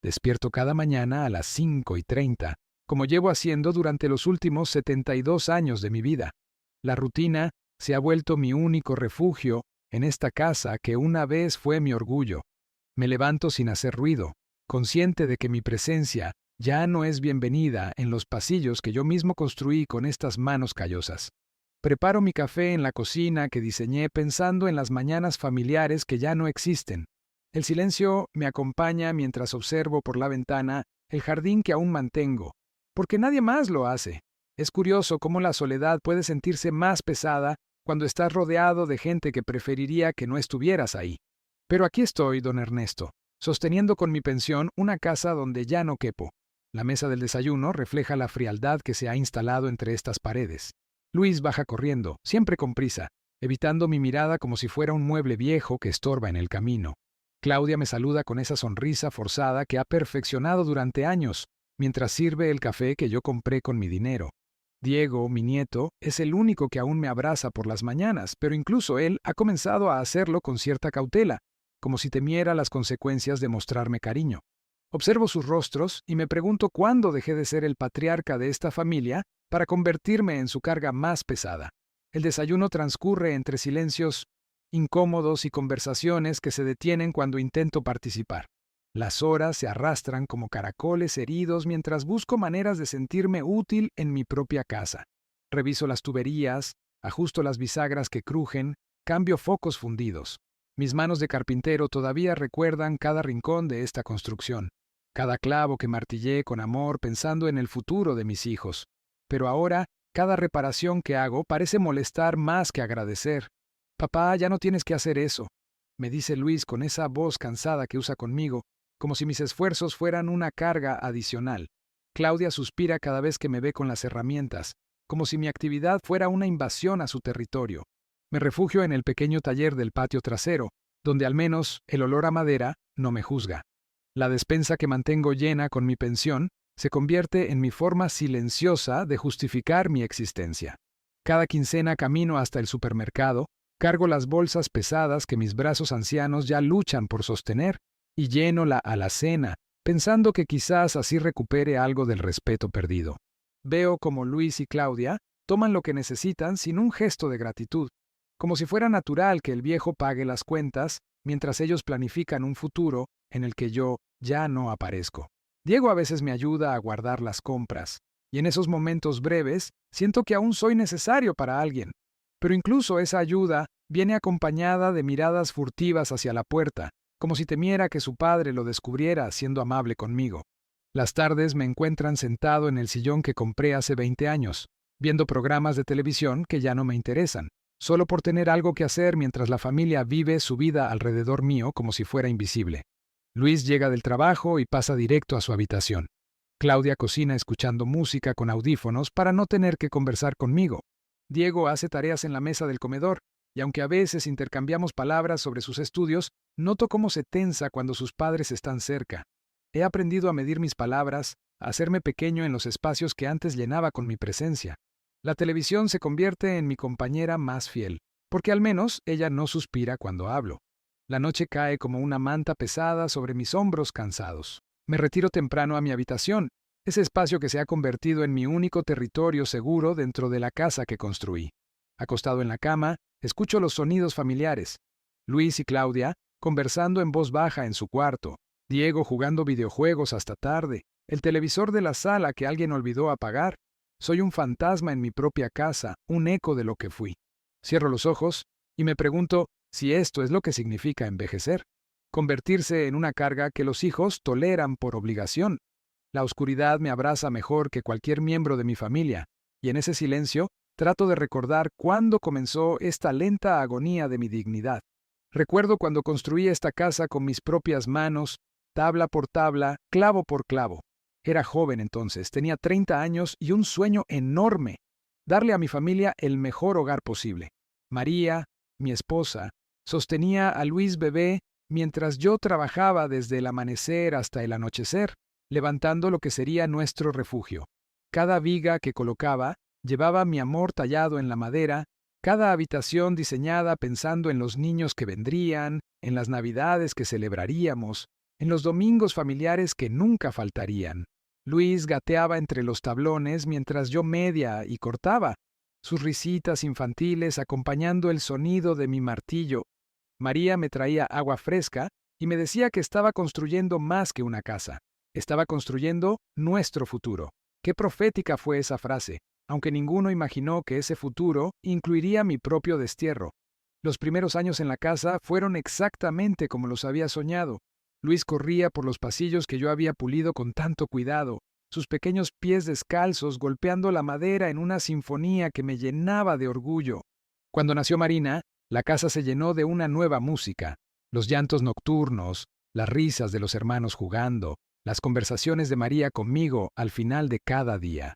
Despierto cada mañana a las 5:30, como llevo haciendo durante los últimos 72 años de mi vida. La rutina se ha vuelto mi único refugio en esta casa que una vez fue mi orgullo. Me levanto sin hacer ruido, consciente de que mi presencia ya no es bienvenida en los pasillos que yo mismo construí con estas manos callosas. Preparo mi café en la cocina que diseñé pensando en las mañanas familiares que ya no existen. El silencio me acompaña mientras observo por la ventana el jardín que aún mantengo, porque nadie más lo hace. Es curioso cómo la soledad puede sentirse más pesada cuando estás rodeado de gente que preferiría que no estuvieras ahí. Pero aquí estoy, don Ernesto, sosteniendo con mi pensión una casa donde ya no quepo. La mesa del desayuno refleja la frialdad que se ha instalado entre estas paredes. Luis baja corriendo, siempre con prisa, evitando mi mirada como si fuera un mueble viejo que estorba en el camino. Claudia me saluda con esa sonrisa forzada que ha perfeccionado durante años, mientras sirve el café que yo compré con mi dinero. Diego, mi nieto, es el único que aún me abraza por las mañanas, pero incluso él ha comenzado a hacerlo con cierta cautela, como si temiera las consecuencias de mostrarme cariño. Observo sus rostros y me pregunto cuándo dejé de ser el patriarca de esta familia para convertirme en su carga más pesada. El desayuno transcurre entre silencios incómodos y conversaciones que se detienen cuando intento participar. Las horas se arrastran como caracoles heridos mientras busco maneras de sentirme útil en mi propia casa. Reviso las tuberías, ajusto las bisagras que crujen, cambio focos fundidos. Mis manos de carpintero todavía recuerdan cada rincón de esta construcción, cada clavo que martillé con amor pensando en el futuro de mis hijos. Pero ahora, cada reparación que hago parece molestar más que agradecer. «Papá, ya no tienes que hacer eso», me dice Luis con esa voz cansada que usa conmigo, como si mis esfuerzos fueran una carga adicional. Claudia suspira cada vez que me ve con las herramientas, como si mi actividad fuera una invasión a su territorio. Me refugio en el pequeño taller del patio trasero, donde al menos el olor a madera no me juzga. La despensa que mantengo llena con mi pensión se convierte en mi forma silenciosa de justificar mi existencia. Cada quincena camino hasta el supermercado, cargo las bolsas pesadas que mis brazos ancianos ya luchan por sostener y lleno la alacena, pensando que quizás así recupere algo del respeto perdido. Veo como Luis y Claudia toman lo que necesitan sin un gesto de gratitud, como si fuera natural que el viejo pague las cuentas mientras ellos planifican un futuro en el que yo ya no aparezco. Diego a veces me ayuda a guardar las compras, y en esos momentos breves siento que aún soy necesario para alguien. Pero incluso esa ayuda viene acompañada de miradas furtivas hacia la puerta, como si temiera que su padre lo descubriera siendo amable conmigo. Las tardes me encuentran sentado en el sillón que compré hace 20 años, viendo programas de televisión que ya no me interesan, solo por tener algo que hacer mientras la familia vive su vida alrededor mío como si fuera invisible. Luis llega del trabajo y pasa directo a su habitación. Claudia cocina escuchando música con audífonos para no tener que conversar conmigo. Diego hace tareas en la mesa del comedor, y aunque a veces intercambiamos palabras sobre sus estudios, noto cómo se tensa cuando sus padres están cerca. He aprendido a medir mis palabras, a hacerme pequeño en los espacios que antes llenaba con mi presencia. La televisión se convierte en mi compañera más fiel, porque al menos ella no suspira cuando hablo. La noche cae como una manta pesada sobre mis hombros cansados. Me retiro temprano a mi habitación, ese espacio que se ha convertido en mi único territorio seguro dentro de la casa que construí. Acostado en la cama, escucho los sonidos familiares. Luis y Claudia conversando en voz baja en su cuarto, Diego jugando videojuegos hasta tarde, el televisor de la sala que alguien olvidó apagar. Soy un fantasma en mi propia casa, un eco de lo que fui. Cierro los ojos y me pregunto si esto es lo que significa envejecer, convertirse en una carga que los hijos toleran por obligación. La oscuridad me abraza mejor que cualquier miembro de mi familia, y en ese silencio trato de recordar cuándo comenzó esta lenta agonía de mi dignidad. Recuerdo cuando construí esta casa con mis propias manos, tabla por tabla, clavo por clavo. Era joven entonces, tenía 30 años y un sueño enorme: darle a mi familia el mejor hogar posible. María, mi esposa, sostenía a Luis bebé mientras yo trabajaba desde el amanecer hasta el anochecer, levantando lo que sería nuestro refugio. Cada viga que colocaba llevaba mi amor tallado en la madera, cada habitación diseñada pensando en los niños que vendrían, en las navidades que celebraríamos. en los domingos familiares que nunca faltarían. Luis gateaba entre los tablones mientras yo media y cortaba, sus risitas infantiles acompañando el sonido de mi martillo. María me traía agua fresca y me decía que estaba construyendo más que una casa. Estaba construyendo nuestro futuro. Qué profética fue esa frase, aunque ninguno imaginó que ese futuro incluiría mi propio destierro. Los primeros años en la casa fueron exactamente como los había soñado. Luis corría por los pasillos que yo había pulido con tanto cuidado, sus pequeños pies descalzos golpeando la madera en una sinfonía que me llenaba de orgullo. Cuando nació Marina, la casa se llenó de una nueva música, los llantos nocturnos, las risas de los hermanos jugando, las conversaciones de María conmigo al final de cada día.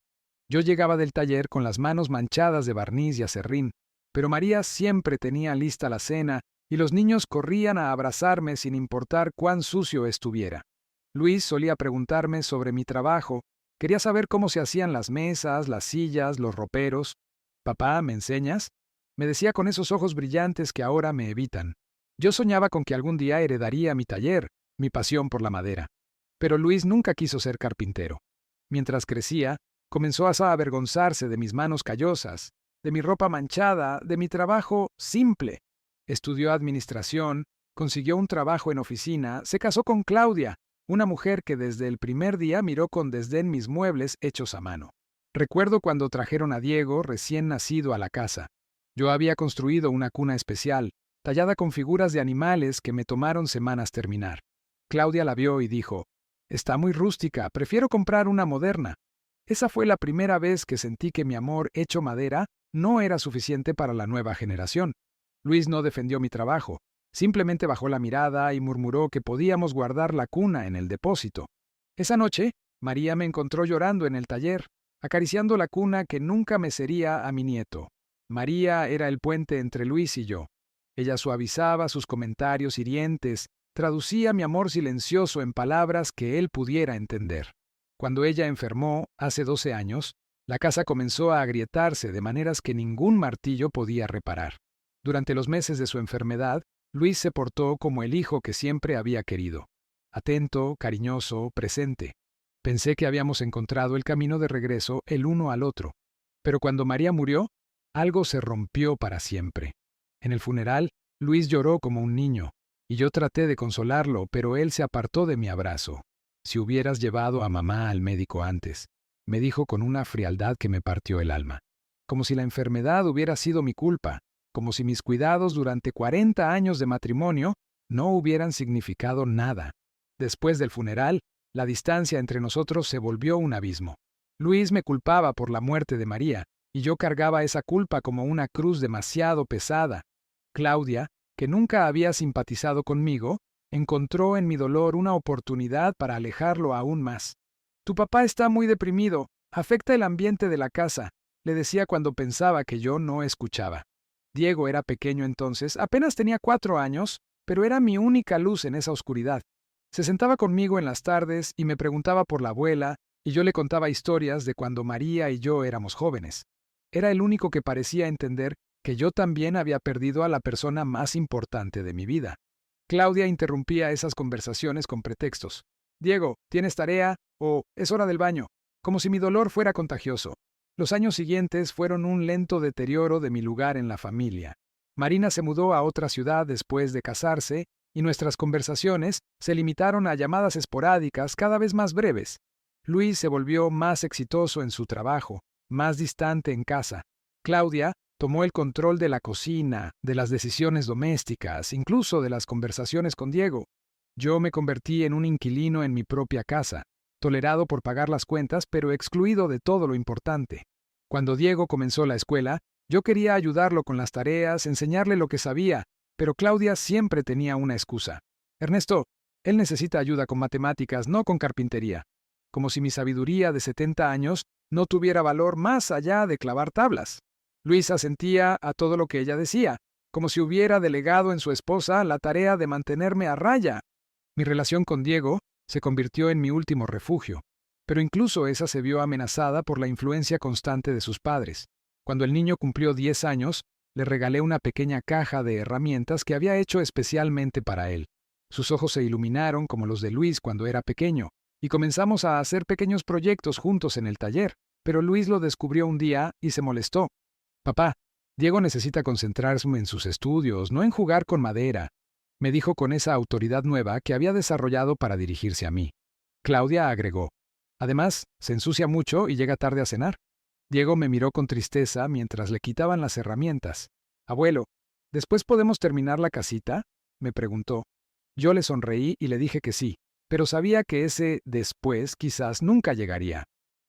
Yo llegaba del taller con las manos manchadas de barniz y acerrín, pero María siempre tenía lista la cena y los niños corrían a abrazarme sin importar cuán sucio estuviera. Luis solía preguntarme sobre mi trabajo, quería saber cómo se hacían las mesas, las sillas, los roperos. «Papá, ¿me enseñas?», me decía con esos ojos brillantes que ahora me evitan. Yo soñaba con que algún día heredaría mi taller, mi pasión por la madera. Pero Luis nunca quiso ser carpintero. Mientras crecía, comenzó a avergonzarse de mis manos callosas, de mi ropa manchada, de mi trabajo simple. Estudió administración, consiguió un trabajo en oficina, se casó con Claudia, una mujer que desde el primer día miró con desdén mis muebles hechos a mano. Recuerdo cuando trajeron a Diego, recién nacido, a la casa. Yo había construido una cuna especial, tallada con figuras de animales que me tomaron semanas terminar. Claudia la vio y dijo: «Está muy rústica, prefiero comprar una moderna». Esa fue la primera vez que sentí que mi amor hecho madera no era suficiente para la nueva generación. Luis no defendió mi trabajo, simplemente bajó la mirada y murmuró que podíamos guardar la cuna en el depósito. Esa noche, María me encontró llorando en el taller, acariciando la cuna que nunca me sería a mi nieto. María era el puente entre Luis y yo. Ella suavizaba sus comentarios hirientes, traducía mi amor silencioso en palabras que él pudiera entender. Cuando ella enfermó, hace 12 años, la casa comenzó a agrietarse de maneras que ningún martillo podía reparar. Durante los meses de su enfermedad, Luis se portó como el hijo que siempre había querido. Atento, cariñoso, presente. Pensé que habíamos encontrado el camino de regreso el uno al otro. Pero cuando María murió, algo se rompió para siempre. En el funeral, Luis lloró como un niño, y yo traté de consolarlo, pero él se apartó de mi abrazo. «Si hubieras llevado a mamá al médico antes», me dijo con una frialdad que me partió el alma. Como si la enfermedad hubiera sido mi culpa, como si mis cuidados durante 40 años de matrimonio no hubieran significado nada. Después del funeral, la distancia entre nosotros se volvió un abismo. Luis me culpaba por la muerte de María, y yo cargaba esa culpa como una cruz demasiado pesada. Claudia, que nunca había simpatizado conmigo, encontró en mi dolor una oportunidad para alejarlo aún más. «Tu papá está muy deprimido, afecta el ambiente de la casa», le decía cuando pensaba que yo no escuchaba. Diego era pequeño entonces, apenas tenía 4 años, pero era mi única luz en esa oscuridad. Se sentaba conmigo en las tardes y me preguntaba por la abuela, y yo le contaba historias de cuando María y yo éramos jóvenes. Era el único que parecía entender que yo también había perdido a la persona más importante de mi vida. Claudia interrumpía esas conversaciones con pretextos. «Diego, ¿tienes tarea?», o «es hora del baño», como si mi dolor fuera contagioso. Los años siguientes fueron un lento deterioro de mi lugar en la familia. Marina se mudó a otra ciudad después de casarse, y nuestras conversaciones se limitaron a llamadas esporádicas cada vez más breves. Luis se volvió más exitoso en su trabajo, más distante en casa. Claudia tomó el control de la cocina, de las decisiones domésticas, incluso de las conversaciones con Diego. Yo me convertí en un inquilino en mi propia casa, tolerado por pagar las cuentas, pero excluido de todo lo importante. Cuando Diego comenzó la escuela, yo quería ayudarlo con las tareas, enseñarle lo que sabía, pero Claudia siempre tenía una excusa. «Ernesto, él necesita ayuda con matemáticas, no con carpintería», como si mi sabiduría de 70 años no tuviera valor más allá de clavar tablas. Luis asentía a todo lo que ella decía, como si hubiera delegado en su esposa la tarea de mantenerme a raya. Mi relación con Diego se convirtió en mi último refugio, pero incluso esa se vio amenazada por la influencia constante de sus padres. Cuando el niño cumplió 10 años, le regalé una pequeña caja de herramientas que había hecho especialmente para él. Sus ojos se iluminaron como los de Luis cuando era pequeño, y comenzamos a hacer pequeños proyectos juntos en el taller, pero Luis lo descubrió un día y se molestó. Papá, Diego necesita concentrarse en sus estudios, no en jugar con madera, me dijo con esa autoridad nueva que había desarrollado para dirigirse a mí. Claudia agregó, además, se ensucia mucho y llega tarde a cenar. Diego me miró con tristeza mientras le quitaban las herramientas. Abuelo, ¿después podemos terminar la casita?, me preguntó. Yo le sonreí y le dije que sí, pero sabía que ese después quizás nunca llegaría.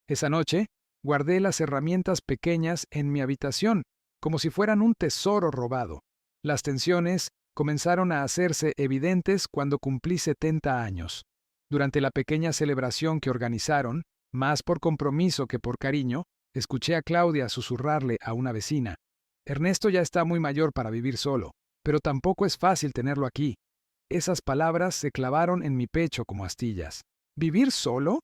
Esa noche, guardé las herramientas pequeñas en mi habitación, como si fueran un tesoro robado. Las tensiones comenzaron a hacerse evidentes cuando cumplí 70 años. Durante la pequeña celebración que organizaron, más por compromiso que por cariño, escuché a Claudia susurrarle a una vecina. Ernesto ya está muy mayor para vivir solo, pero tampoco es fácil tenerlo aquí. Esas palabras se clavaron en mi pecho como astillas. ¿Vivir solo?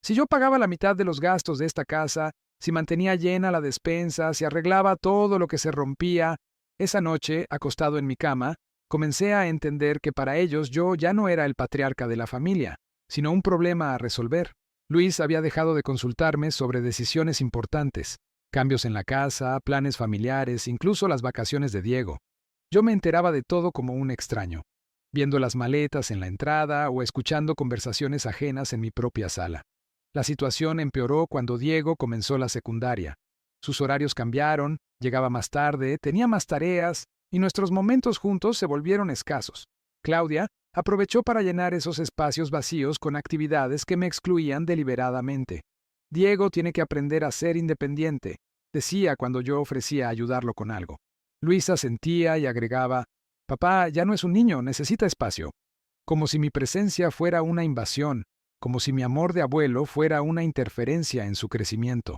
Si yo pagaba la mitad de los gastos de esta casa, si mantenía llena la despensa, si arreglaba todo lo que se rompía, esa noche, acostado en mi cama, comencé a entender que para ellos yo ya no era el patriarca de la familia, sino un problema a resolver. Luis había dejado de consultarme sobre decisiones importantes, cambios en la casa, planes familiares, incluso las vacaciones de Diego. Yo me enteraba de todo como un extraño, viendo las maletas en la entrada o escuchando conversaciones ajenas en mi propia sala. La situación empeoró cuando Diego comenzó la secundaria. Sus horarios cambiaron, llegaba más tarde, tenía más tareas, y nuestros momentos juntos se volvieron escasos. Claudia aprovechó para llenar esos espacios vacíos con actividades que me excluían deliberadamente. Diego tiene que aprender a ser independiente, decía cuando yo ofrecía ayudarlo con algo. Luisa sentía y agregaba, papá ya no es un niño, necesita espacio. Como si mi presencia fuera una invasión, como si mi amor de abuelo fuera una interferencia en su crecimiento.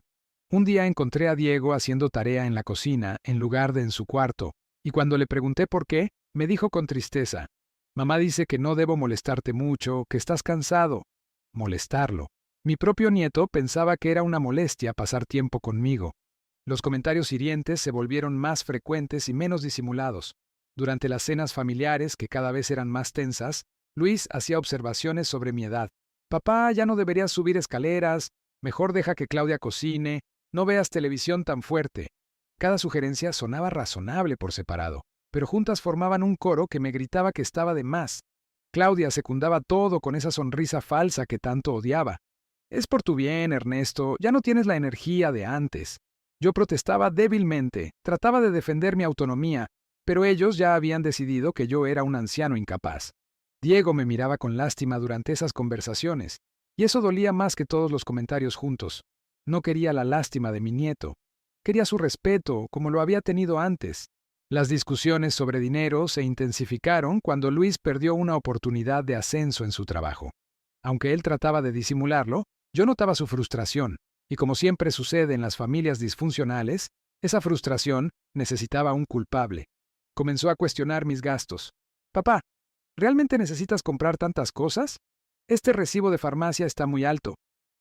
Un día encontré a Diego haciendo tarea en la cocina en lugar de en su cuarto, y cuando le pregunté por qué, me dijo con tristeza, mamá dice que no debo molestarte mucho, que estás cansado. Molestarlo. Mi propio nieto pensaba que era una molestia pasar tiempo conmigo. Los comentarios hirientes se volvieron más frecuentes y menos disimulados. Durante las cenas familiares, que cada vez eran más tensas, Luis hacía observaciones sobre mi edad. Papá, ya no deberías subir escaleras, mejor deja que Claudia cocine, no veas televisión tan fuerte. Cada sugerencia sonaba razonable por separado, pero juntas formaban un coro que me gritaba que estaba de más. Claudia secundaba todo con esa sonrisa falsa que tanto odiaba. Es por tu bien, Ernesto, ya no tienes la energía de antes. Yo protestaba débilmente, trataba de defender mi autonomía, pero ellos ya habían decidido que yo era un anciano incapaz. Diego me miraba con lástima durante esas conversaciones, y eso dolía más que todos los comentarios juntos. No quería la lástima de mi nieto. Quería su respeto, como lo había tenido antes. Las discusiones sobre dinero se intensificaron cuando Luis perdió una oportunidad de ascenso en su trabajo. Aunque él trataba de disimularlo, yo notaba su frustración, y como siempre sucede en las familias disfuncionales, esa frustración necesitaba un culpable. Comenzó a cuestionar mis gastos. Papá, ¿realmente necesitas comprar tantas cosas? Este recibo de farmacia está muy alto.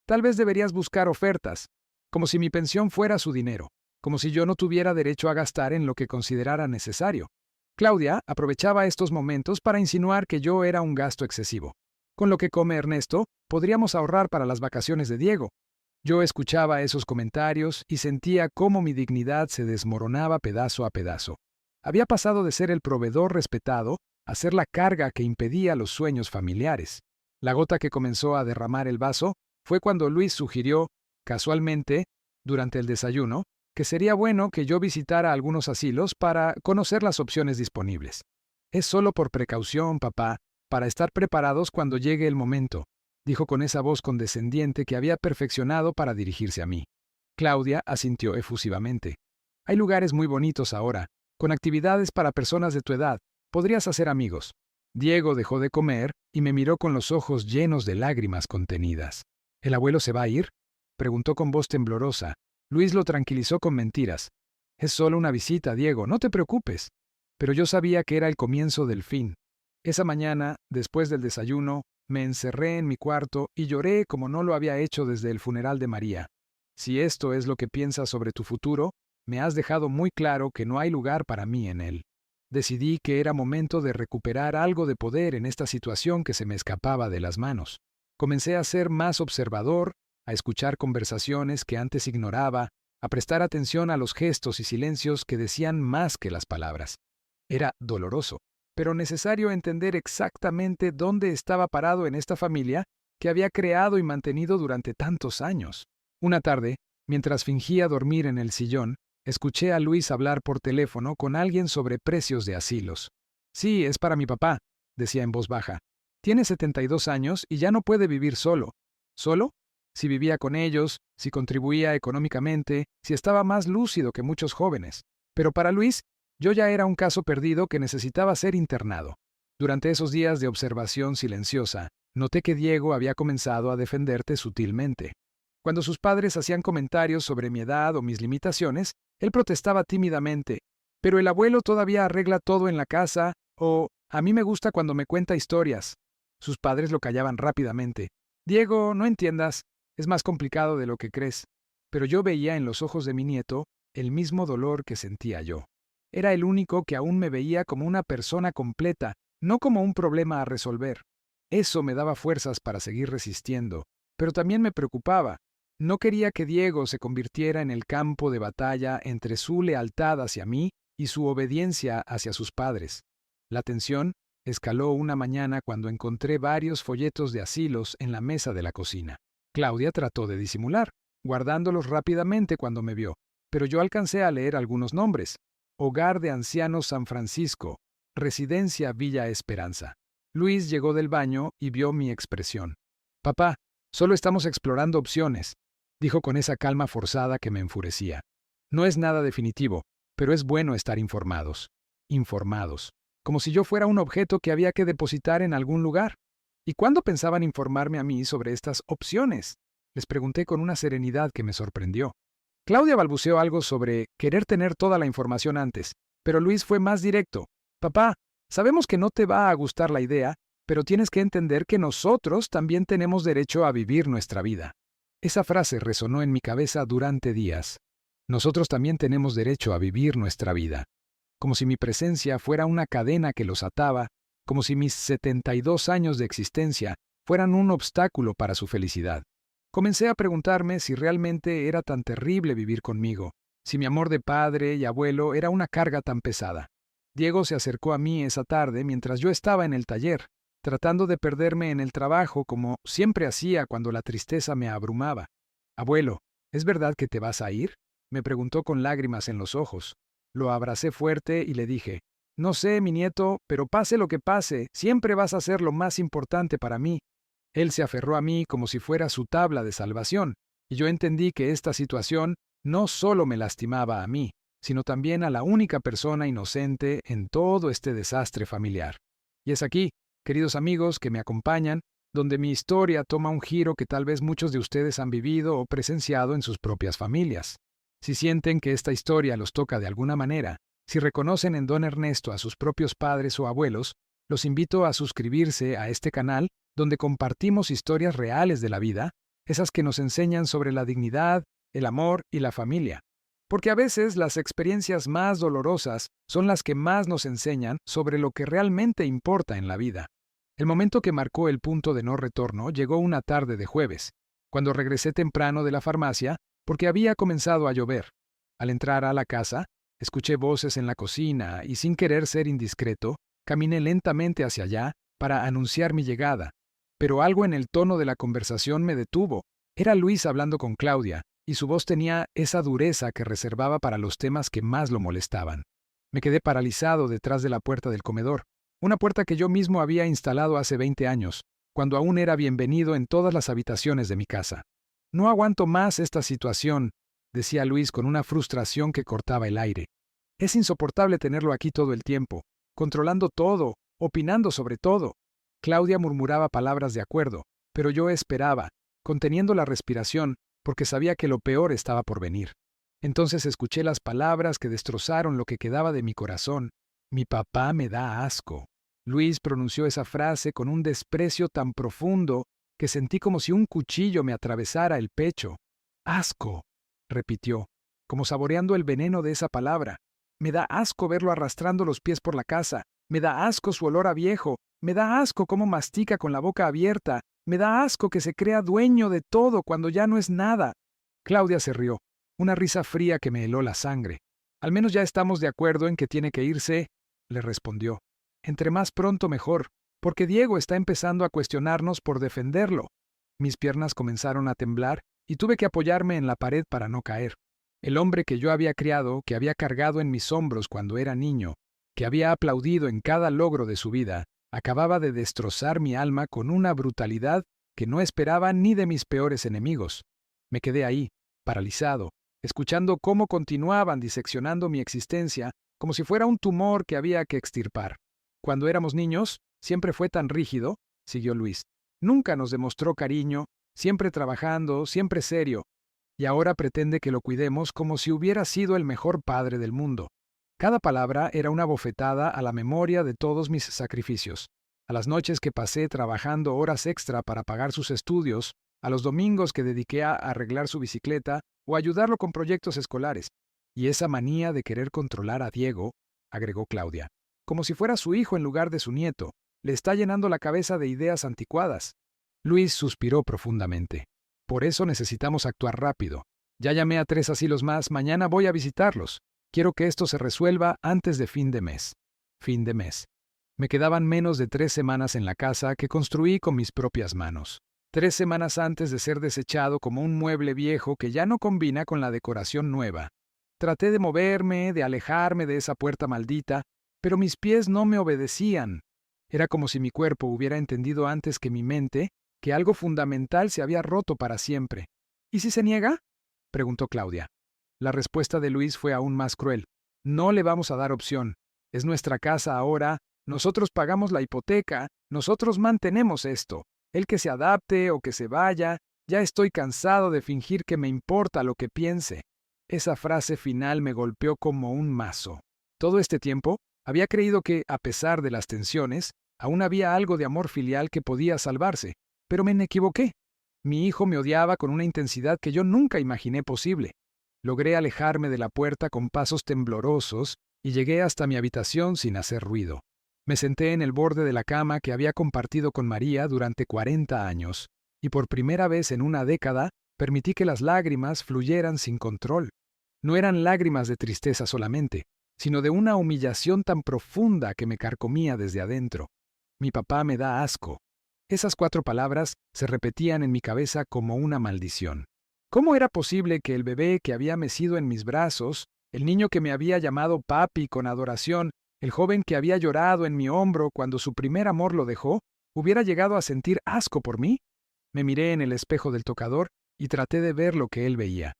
Tal vez deberías buscar ofertas, como si mi pensión fuera su dinero, como si yo no tuviera derecho a gastar en lo que considerara necesario. Claudia aprovechaba estos momentos para insinuar que yo era un gasto excesivo. Con lo que come Ernesto, podríamos ahorrar para las vacaciones de Diego. Yo escuchaba esos comentarios y sentía cómo mi dignidad se desmoronaba pedazo a pedazo. Había pasado de ser el proveedor respetado a ser la carga que impedía los sueños familiares. La gota que comenzó a derramar el vaso fue cuando Luis sugirió, casualmente, durante el desayuno, que sería bueno que yo visitara algunos asilos para conocer las opciones disponibles. Es solo por precaución, papá, para estar preparados cuando llegue el momento, dijo con esa voz condescendiente que había perfeccionado para dirigirse a mí. Claudia asintió efusivamente. Hay lugares muy bonitos ahora, con actividades para personas de tu edad. Podrías hacer amigos. Diego dejó de comer y me miró con los ojos llenos de lágrimas contenidas. ¿El abuelo se va a ir?, preguntó con voz temblorosa. Luis lo tranquilizó con mentiras. Es solo una visita, Diego, no te preocupes. Pero yo sabía que era el comienzo del fin. Esa mañana, después del desayuno, me encerré en mi cuarto y lloré como no lo había hecho desde el funeral de María. Si esto es lo que piensas sobre tu futuro, me has dejado muy claro que no hay lugar para mí en él. Decidí que era momento de recuperar algo de poder en esta situación que se me escapaba de las manos. Comencé a ser más observador, a escuchar conversaciones que antes ignoraba, a prestar atención a los gestos y silencios que decían más que las palabras. Era doloroso, pero necesario entender exactamente dónde estaba parado en esta familia que había creado y mantenido durante tantos años. Una tarde, mientras fingía dormir en el sillón, escuché a Luis hablar por teléfono con alguien sobre precios de asilos. Sí, es para mi papá, decía en voz baja. Tiene 72 años y ya no puede vivir solo. ¿Solo? Si vivía con ellos, si contribuía económicamente, si estaba más lúcido que muchos jóvenes. Pero para Luis, yo ya era un caso perdido que necesitaba ser internado. Durante esos días de observación silenciosa, noté que Diego había comenzado a defenderte sutilmente. Cuando sus padres hacían comentarios sobre mi edad o mis limitaciones, él protestaba tímidamente. Pero el abuelo todavía arregla todo en la casa, o a mí me gusta cuando me cuenta historias. Sus padres lo callaban rápidamente. Diego, no entiendas, es más complicado de lo que crees. Pero yo veía en los ojos de mi nieto el mismo dolor que sentía yo. Era el único que aún me veía como una persona completa, no como un problema a resolver. Eso me daba fuerzas para seguir resistiendo, pero también me preocupaba. No quería que Diego se convirtiera en el campo de batalla entre su lealtad hacia mí y su obediencia hacia sus padres. La tensión escaló una mañana cuando encontré varios folletos de asilos en la mesa de la cocina. Claudia trató de disimular, guardándolos rápidamente cuando me vio, pero yo alcancé a leer algunos nombres. Hogar de Ancianos San Francisco, Residencia Villa Esperanza. Luis llegó del baño y vio mi expresión. Papá, solo estamos explorando opciones, dijo con esa calma forzada que me enfurecía. No es nada definitivo, pero es bueno estar informados. Informados. Como si yo fuera un objeto que había que depositar en algún lugar. ¿Y cuándo pensaban informarme a mí sobre estas opciones? Les pregunté con una serenidad que me sorprendió. Claudia balbuceó algo sobre querer tener toda la información antes, pero Luis fue más directo. Papá, sabemos que no te va a gustar la idea, pero tienes que entender que nosotros también tenemos derecho a vivir nuestra vida. Esa frase resonó en mi cabeza durante días. Nosotros también tenemos derecho a vivir nuestra vida. Como si mi presencia fuera una cadena que los ataba, como si mis 72 años de existencia fueran un obstáculo para su felicidad. Comencé a preguntarme si realmente era tan terrible vivir conmigo, si mi amor de padre y abuelo era una carga tan pesada. Diego se acercó a mí esa tarde mientras yo estaba en el taller, tratando de perderme en el trabajo como siempre hacía cuando la tristeza me abrumaba. Abuelo, ¿es verdad que te vas a ir? Me preguntó con lágrimas en los ojos. Lo abracé fuerte y le dije, no sé, mi nieto, pero pase lo que pase, siempre vas a ser lo más importante para mí. Él se aferró a mí como si fuera su tabla de salvación, y yo entendí que esta situación no solo me lastimaba a mí, sino también a la única persona inocente en todo este desastre familiar. Y es aquí, queridos amigos que me acompañan, donde mi historia toma un giro que tal vez muchos de ustedes han vivido o presenciado en sus propias familias. Si sienten que esta historia los toca de alguna manera, si reconocen en don Ernesto a sus propios padres o abuelos, los invito a suscribirse a este canal donde compartimos historias reales de la vida, esas que nos enseñan sobre la dignidad, el amor y la familia. Porque a veces las experiencias más dolorosas son las que más nos enseñan sobre lo que realmente importa en la vida. El momento que marcó el punto de no retorno llegó una tarde de jueves, cuando regresé temprano de la farmacia porque había comenzado a llover. Al entrar a la casa, escuché voces en la cocina y sin querer ser indiscreto, caminé lentamente hacia allá para anunciar mi llegada. Pero algo en el tono de la conversación me detuvo. Era Luis hablando con Claudia, y su voz tenía esa dureza que reservaba para los temas que más lo molestaban. Me quedé paralizado detrás de la puerta del comedor, una puerta que yo mismo había instalado hace 20 años, cuando aún era bienvenido en todas las habitaciones de mi casa. No aguanto más esta situación, decía Luis con una frustración que cortaba el aire. Es insoportable tenerlo aquí todo el tiempo, controlando todo, opinando sobre todo. Claudia murmuraba palabras de acuerdo, pero yo esperaba, conteniendo la respiración, porque sabía que lo peor estaba por venir. Entonces escuché las palabras que destrozaron lo que quedaba de mi corazón. Mi papá me da asco. Luis pronunció esa frase con un desprecio tan profundo que sentí como si un cuchillo me atravesara el pecho. Asco, repitió, como saboreando el veneno de esa palabra. Me da asco verlo arrastrando los pies por la casa. Me da asco su olor a viejo. Me da asco cómo mastica con la boca abierta. Me da asco que se crea dueño de todo cuando ya no es nada. Claudia se rió, una risa fría que me heló la sangre. Al menos ya estamos de acuerdo en que tiene que irse, le respondió. Entre más pronto mejor, porque Diego está empezando a cuestionarnos por defenderlo. Mis piernas comenzaron a temblar y tuve que apoyarme en la pared para no caer. El hombre que yo había criado, que había cargado en mis hombros cuando era niño, que había aplaudido en cada logro de su vida, acababa de destrozar mi alma con una brutalidad que no esperaba ni de mis peores enemigos. Me quedé ahí, paralizado, escuchando cómo continuaban diseccionando mi existencia como si fuera un tumor que había que extirpar. Cuando éramos niños, siempre fue tan rígido, siguió Luis. Nunca nos demostró cariño, siempre trabajando, siempre serio, y ahora pretende que lo cuidemos como si hubiera sido el mejor padre del mundo. Cada palabra era una bofetada a la memoria de todos mis sacrificios, a las noches que pasé trabajando horas extra para pagar sus estudios, a los domingos que dediqué a arreglar su bicicleta o ayudarlo con proyectos escolares, y esa manía de querer controlar a Diego, agregó Claudia, como si fuera su hijo en lugar de su nieto, le está llenando la cabeza de ideas anticuadas. Luis suspiró profundamente. Por eso necesitamos actuar rápido. Ya llamé a 3 asilos más, mañana voy a visitarlos. Quiero que esto se resuelva antes de fin de mes. Fin de mes. Me quedaban menos de 3 semanas en la casa que construí con mis propias manos. 3 semanas antes de ser desechado como un mueble viejo que ya no combina con la decoración nueva. Traté de moverme, de alejarme de esa puerta maldita, pero mis pies no me obedecían. Era como si mi cuerpo hubiera entendido antes que mi mente que algo fundamental se había roto para siempre. ¿Y si se niega?, preguntó Claudia. La respuesta de Luis fue aún más cruel. No le vamos a dar opción. Es nuestra casa ahora, nosotros pagamos la hipoteca, nosotros mantenemos esto. El que se adapte o que se vaya, ya estoy cansado de fingir que me importa lo que piense. Esa frase final me golpeó como un mazo. Todo este tiempo había creído que, a pesar de las tensiones, aún había algo de amor filial que podía salvarse, pero me equivoqué. Mi hijo me odiaba con una intensidad que yo nunca imaginé posible. Logré alejarme de la puerta con pasos temblorosos y llegué hasta mi habitación sin hacer ruido. Me senté en el borde de la cama que había compartido con María durante 40 años, y por primera vez en una década permití que las lágrimas fluyeran sin control. No eran lágrimas de tristeza solamente, sino de una humillación tan profunda que me carcomía desde adentro. Mi papá me da asco. Esas 4 palabras se repetían en mi cabeza como una maldición. ¿Cómo era posible que el bebé que había mecido en mis brazos, el niño que me había llamado papi con adoración, el joven que había llorado en mi hombro cuando su primer amor lo dejó, hubiera llegado a sentir asco por mí? Me miré en el espejo del tocador y traté de ver lo que él veía.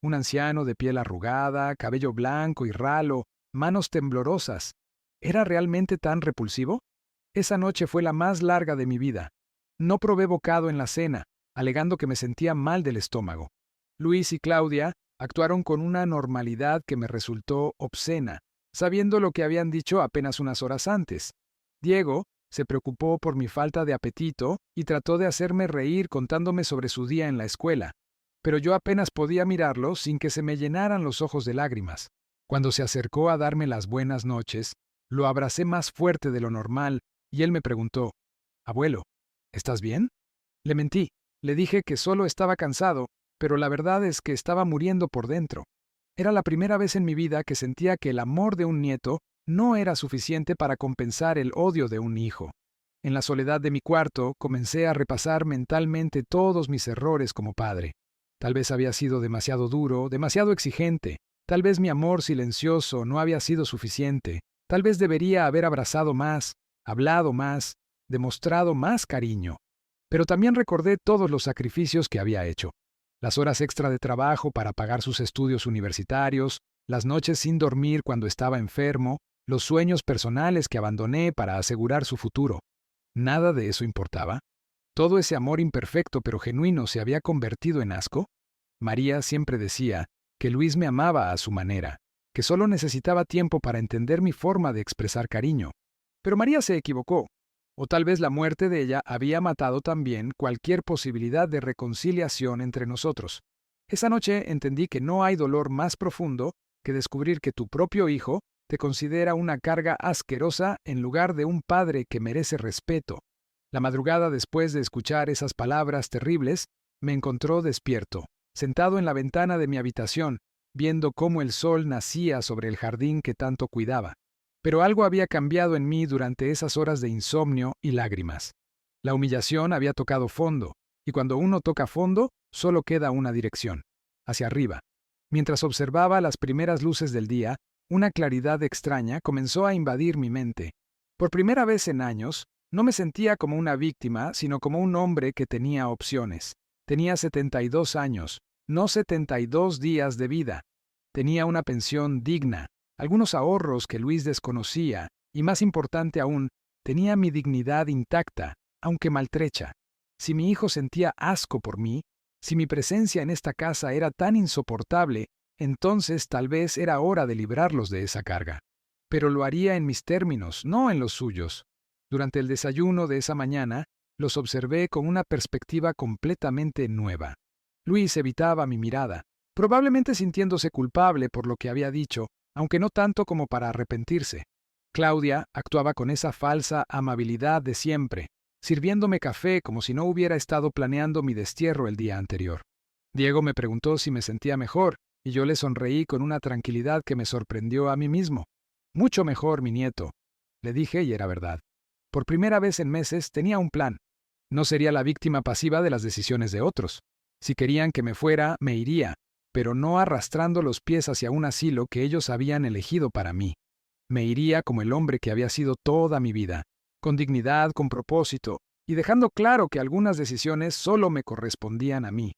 Un anciano de piel arrugada, cabello blanco y ralo, manos temblorosas. ¿Era realmente tan repulsivo? Esa noche fue la más larga de mi vida. No probé bocado en la cena, alegando que me sentía mal del estómago. Luis y Claudia actuaron con una normalidad que me resultó obscena, sabiendo lo que habían dicho apenas unas horas antes. Diego se preocupó por mi falta de apetito y trató de hacerme reír contándome sobre su día en la escuela, pero yo apenas podía mirarlo sin que se me llenaran los ojos de lágrimas. Cuando se acercó a darme las buenas noches, lo abracé más fuerte de lo normal y él me preguntó, «Abuelo, ¿estás bien?» Le mentí, le dije que solo estaba cansado, pero la verdad es que estaba muriendo por dentro. Era la primera vez en mi vida que sentía que el amor de un nieto no era suficiente para compensar el odio de un hijo. En la soledad de mi cuarto comencé a repasar mentalmente todos mis errores como padre. Tal vez había sido demasiado duro, demasiado exigente, tal vez mi amor silencioso no había sido suficiente, tal vez debería haber abrazado más, hablado más, demostrado más cariño. Pero también recordé todos los sacrificios que había hecho. Las horas extra de trabajo para pagar sus estudios universitarios, las noches sin dormir cuando estaba enfermo, los sueños personales que abandoné para asegurar su futuro. ¿Nada de eso importaba? ¿Todo ese amor imperfecto pero genuino se había convertido en asco? María siempre decía que Luis me amaba a su manera, que solo necesitaba tiempo para entender mi forma de expresar cariño. Pero María se equivocó. O tal vez la muerte de ella había matado también cualquier posibilidad de reconciliación entre nosotros. Esa noche entendí que no hay dolor más profundo que descubrir que tu propio hijo te considera una carga asquerosa en lugar de un padre que merece respeto. La madrugada después de escuchar esas palabras terribles, me encontró despierto, sentado en la ventana de mi habitación, viendo cómo el sol nacía sobre el jardín que tanto cuidaba. Pero algo había cambiado en mí durante esas horas de insomnio y lágrimas. La humillación había tocado fondo, y cuando uno toca fondo, solo queda una dirección, hacia arriba. Mientras observaba las primeras luces del día, una claridad extraña comenzó a invadir mi mente. Por primera vez en años, no me sentía como una víctima, sino como un hombre que tenía opciones. Tenía 72 años, no 72 días de vida. Tenía una pensión digna, algunos ahorros que Luis desconocía, y más importante aún, tenía mi dignidad intacta, aunque maltrecha. Si mi hijo sentía asco por mí, si mi presencia en esta casa era tan insoportable, entonces tal vez era hora de librarlos de esa carga. Pero lo haría en mis términos, no en los suyos. Durante el desayuno de esa mañana, los observé con una perspectiva completamente nueva. Luis evitaba mi mirada, probablemente sintiéndose culpable por lo que había dicho, aunque no tanto como para arrepentirse. Claudia actuaba con esa falsa amabilidad de siempre, sirviéndome café como si no hubiera estado planeando mi destierro el día anterior. Diego me preguntó si me sentía mejor, y yo le sonreí con una tranquilidad que me sorprendió a mí mismo. Mucho mejor, mi nieto, le dije, y era verdad. Por primera vez en meses tenía un plan. No sería la víctima pasiva de las decisiones de otros. Si querían que me fuera, me iría, pero no arrastrando los pies hacia un asilo que ellos habían elegido para mí. Me iría como el hombre que había sido toda mi vida, con dignidad, con propósito, y dejando claro que algunas decisiones solo me correspondían a mí.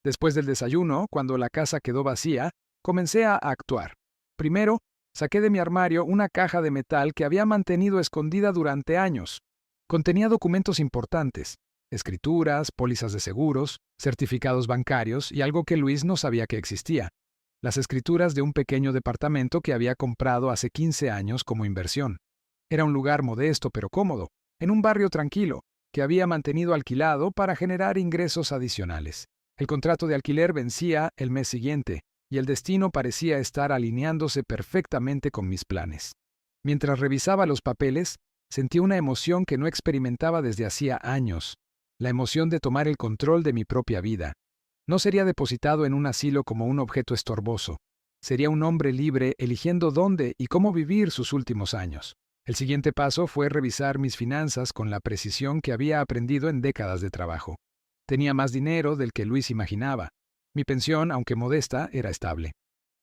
Después del desayuno, cuando la casa quedó vacía, comencé a actuar. Primero, saqué de mi armario una caja de metal que había mantenido escondida durante años. Contenía documentos importantes, escrituras, pólizas de seguros, certificados bancarios y algo que Luis no sabía que existía. Las escrituras de un pequeño departamento que había comprado hace 15 años como inversión. Era un lugar modesto pero cómodo, en un barrio tranquilo, que había mantenido alquilado para generar ingresos adicionales. El contrato de alquiler vencía el mes siguiente, y el destino parecía estar alineándose perfectamente con mis planes. Mientras revisaba los papeles, sentí una emoción que no experimentaba desde hacía años, la emoción de tomar el control de mi propia vida. No sería depositado en un asilo como un objeto estorboso. Sería un hombre libre eligiendo dónde y cómo vivir sus últimos años. El siguiente paso fue revisar mis finanzas con la precisión que había aprendido en décadas de trabajo. Tenía más dinero del que Luis imaginaba. Mi pensión, aunque modesta, era estable.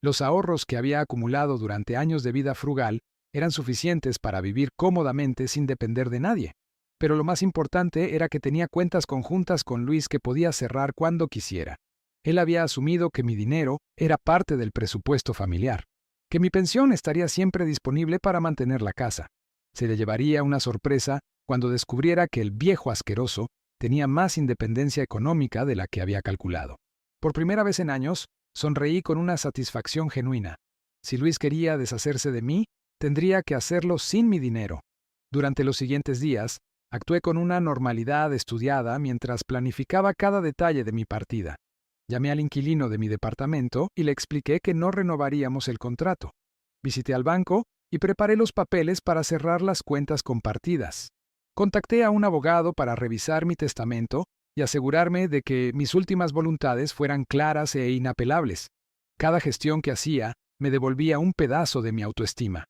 Los ahorros que había acumulado durante años de vida frugal eran suficientes para vivir cómodamente sin depender de nadie. Pero lo más importante era que tenía cuentas conjuntas con Luis que podía cerrar cuando quisiera. Él había asumido que mi dinero era parte del presupuesto familiar, que mi pensión estaría siempre disponible para mantener la casa. Se le llevaría una sorpresa cuando descubriera que el viejo asqueroso tenía más independencia económica de la que había calculado. Por primera vez en años, sonreí con una satisfacción genuina. Si Luis quería deshacerse de mí, tendría que hacerlo sin mi dinero. Durante los siguientes días, actué con una normalidad estudiada mientras planificaba cada detalle de mi partida. Llamé al inquilino de mi departamento y le expliqué que no renovaríamos el contrato. Visité al banco y preparé los papeles para cerrar las cuentas compartidas. Contacté a un abogado para revisar mi testamento y asegurarme de que mis últimas voluntades fueran claras e inapelables. Cada gestión que hacía me devolvía un pedazo de mi autoestima.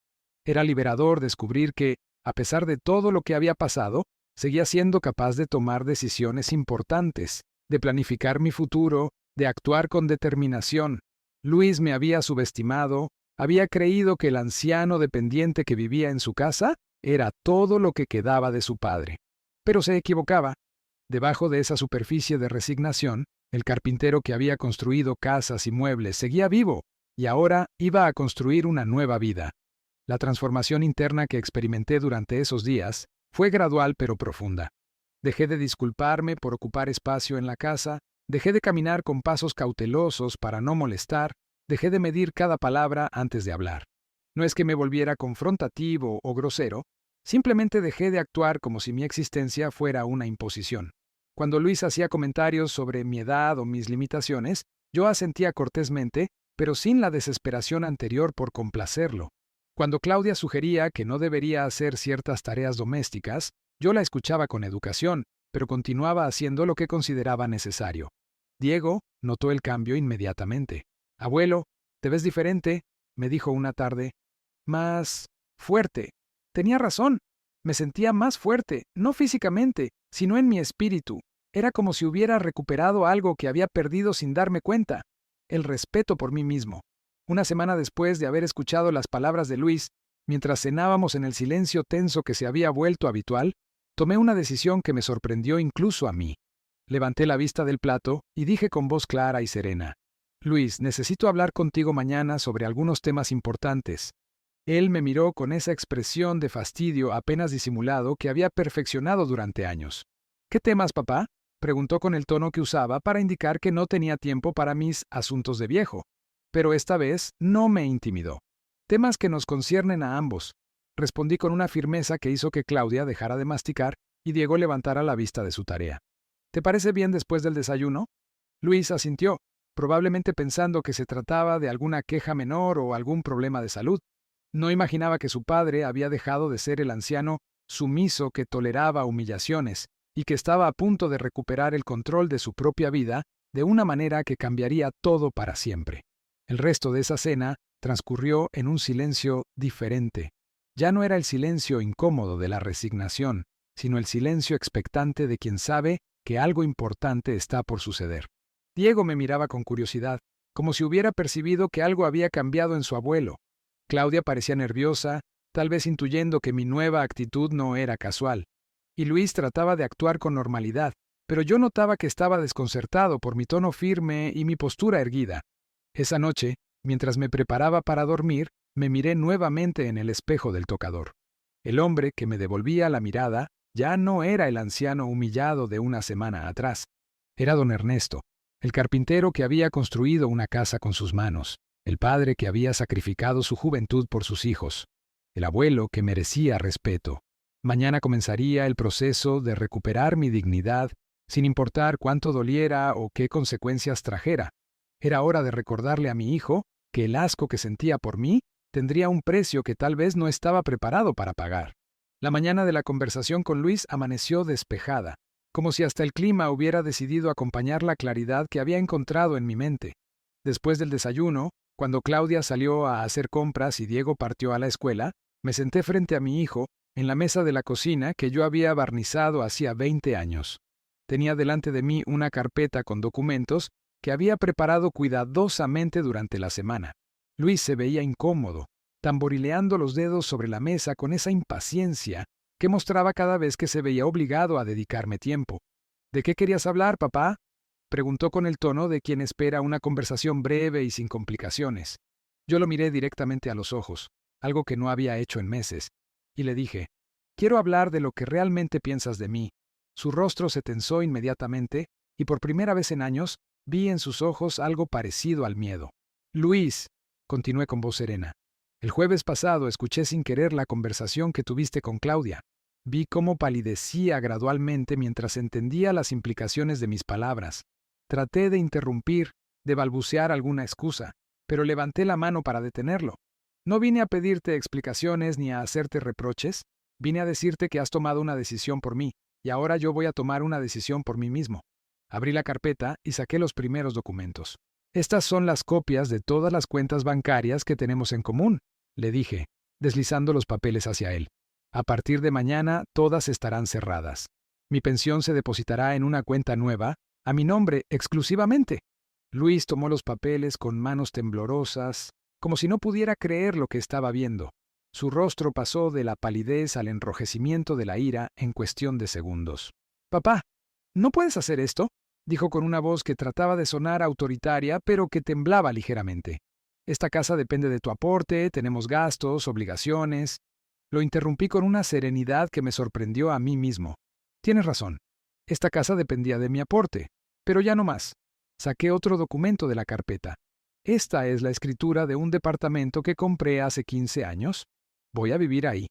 Era liberador descubrir que, a pesar de todo lo que había pasado, seguía siendo capaz de tomar decisiones importantes, de planificar mi futuro, de actuar con determinación. Luis me había subestimado, había creído que el anciano dependiente que vivía en su casa era todo lo que quedaba de su padre. Pero se equivocaba. Debajo de esa superficie de resignación, el carpintero que había construido casas y muebles seguía vivo, y ahora iba a construir una nueva vida. La transformación interna que experimenté durante esos días fue gradual pero profunda. Dejé de disculparme por ocupar espacio en la casa, dejé de caminar con pasos cautelosos para no molestar, dejé de medir cada palabra antes de hablar. No es que me volviera confrontativo o grosero, simplemente dejé de actuar como si mi existencia fuera una imposición. Cuando Luis hacía comentarios sobre mi edad o mis limitaciones, yo asentía cortésmente, pero sin la desesperación anterior por complacerlo. Cuando Claudia sugería que no debería hacer ciertas tareas domésticas, yo la escuchaba con educación, pero continuaba haciendo lo que consideraba necesario. Diego notó el cambio inmediatamente. «Abuelo, te ves diferente», me dijo una tarde. «Más fuerte». Tenía razón. Me sentía más fuerte, no físicamente, sino en mi espíritu. Era como si hubiera recuperado algo que había perdido sin darme cuenta. El respeto por mí mismo. Una semana después de haber escuchado las palabras de Luis, mientras cenábamos en el silencio tenso que se había vuelto habitual, tomé una decisión que me sorprendió incluso a mí. Levanté la vista del plato y dije con voz clara y serena: «Luis, necesito hablar contigo mañana sobre algunos temas importantes». Él me miró con esa expresión de fastidio apenas disimulado que había perfeccionado durante años. «¿Qué temas, papá?», preguntó con el tono que usaba para indicar que no tenía tiempo para mis asuntos de viejo. Pero esta vez no me intimidó. «Temas que nos conciernen a ambos», respondí con una firmeza que hizo que Claudia dejara de masticar y Diego levantara la vista de su tarea. «¿Te parece bien después del desayuno?». Luis asintió, probablemente pensando que se trataba de alguna queja menor o algún problema de salud. No imaginaba que su padre había dejado de ser el anciano sumiso que toleraba humillaciones y que estaba a punto de recuperar el control de su propia vida de una manera que cambiaría todo para siempre. El resto de esa cena transcurrió en un silencio diferente. Ya no era el silencio incómodo de la resignación, sino el silencio expectante de quien sabe que algo importante está por suceder. Diego me miraba con curiosidad, como si hubiera percibido que algo había cambiado en su abuelo. Claudia parecía nerviosa, tal vez intuyendo que mi nueva actitud no era casual. Y Luis trataba de actuar con normalidad, pero yo notaba que estaba desconcertado por mi tono firme y mi postura erguida. Esa noche, mientras me preparaba para dormir, me miré nuevamente en el espejo del tocador. El hombre que me devolvía la mirada ya no era el anciano humillado de una semana atrás. Era don Ernesto, el carpintero que había construido una casa con sus manos, el padre que había sacrificado su juventud por sus hijos, el abuelo que merecía respeto. Mañana comenzaría el proceso de recuperar mi dignidad, sin importar cuánto doliera o qué consecuencias trajera. Era hora de recordarle a mi hijo que el asco que sentía por mí tendría un precio que tal vez no estaba preparado para pagar. La mañana de la conversación con Luis amaneció despejada, como si hasta el clima hubiera decidido acompañar la claridad que había encontrado en mi mente. Después del desayuno, cuando Claudia salió a hacer compras y Diego partió a la escuela, me senté frente a mi hijo en la mesa de la cocina que yo había barnizado hacía 20 años. Tenía delante de mí una carpeta con documentos que había preparado cuidadosamente durante la semana. Luis se veía incómodo, tamborileando los dedos sobre la mesa con esa impaciencia que mostraba cada vez que se veía obligado a dedicarme tiempo. «¿De qué querías hablar, papá?», preguntó con el tono de quien espera una conversación breve y sin complicaciones. Yo lo miré directamente a los ojos, algo que no había hecho en meses, y le dije: «Quiero hablar de lo que realmente piensas de mí». Su rostro se tensó inmediatamente, y por primera vez en años vi en sus ojos algo parecido al miedo. «Luis», continué con voz serena, «el jueves pasado escuché sin querer la conversación que tuviste con Claudia. Vi cómo palidecía gradualmente mientras entendía las implicaciones de mis palabras. Traté de interrumpir, de balbucear alguna excusa, pero levanté la mano para detenerlo. No vine a pedirte explicaciones ni a hacerte reproches, vine a decirte que has tomado una decisión por mí, y ahora yo voy a tomar una decisión por mí mismo». Abrí la carpeta y saqué los primeros documentos. «Estas son las copias de todas las cuentas bancarias que tenemos en común», le dije, deslizando los papeles hacia él. «A partir de mañana todas estarán cerradas. Mi pensión se depositará en una cuenta nueva, a mi nombre exclusivamente». Luis tomó los papeles con manos temblorosas, como si no pudiera creer lo que estaba viendo. Su rostro pasó de la palidez al enrojecimiento de la ira en cuestión de segundos. «Papá, ¿no puedes hacer esto?», dijo con una voz que trataba de sonar autoritaria, pero que temblaba ligeramente. «Esta casa depende de tu aporte, tenemos gastos, obligaciones». Lo interrumpí con una serenidad que me sorprendió a mí mismo. «Tienes razón. Esta casa dependía de mi aporte, pero ya no más». Saqué otro documento de la carpeta. «Esta es la escritura de un departamento que compré hace 15 años. Voy a vivir ahí».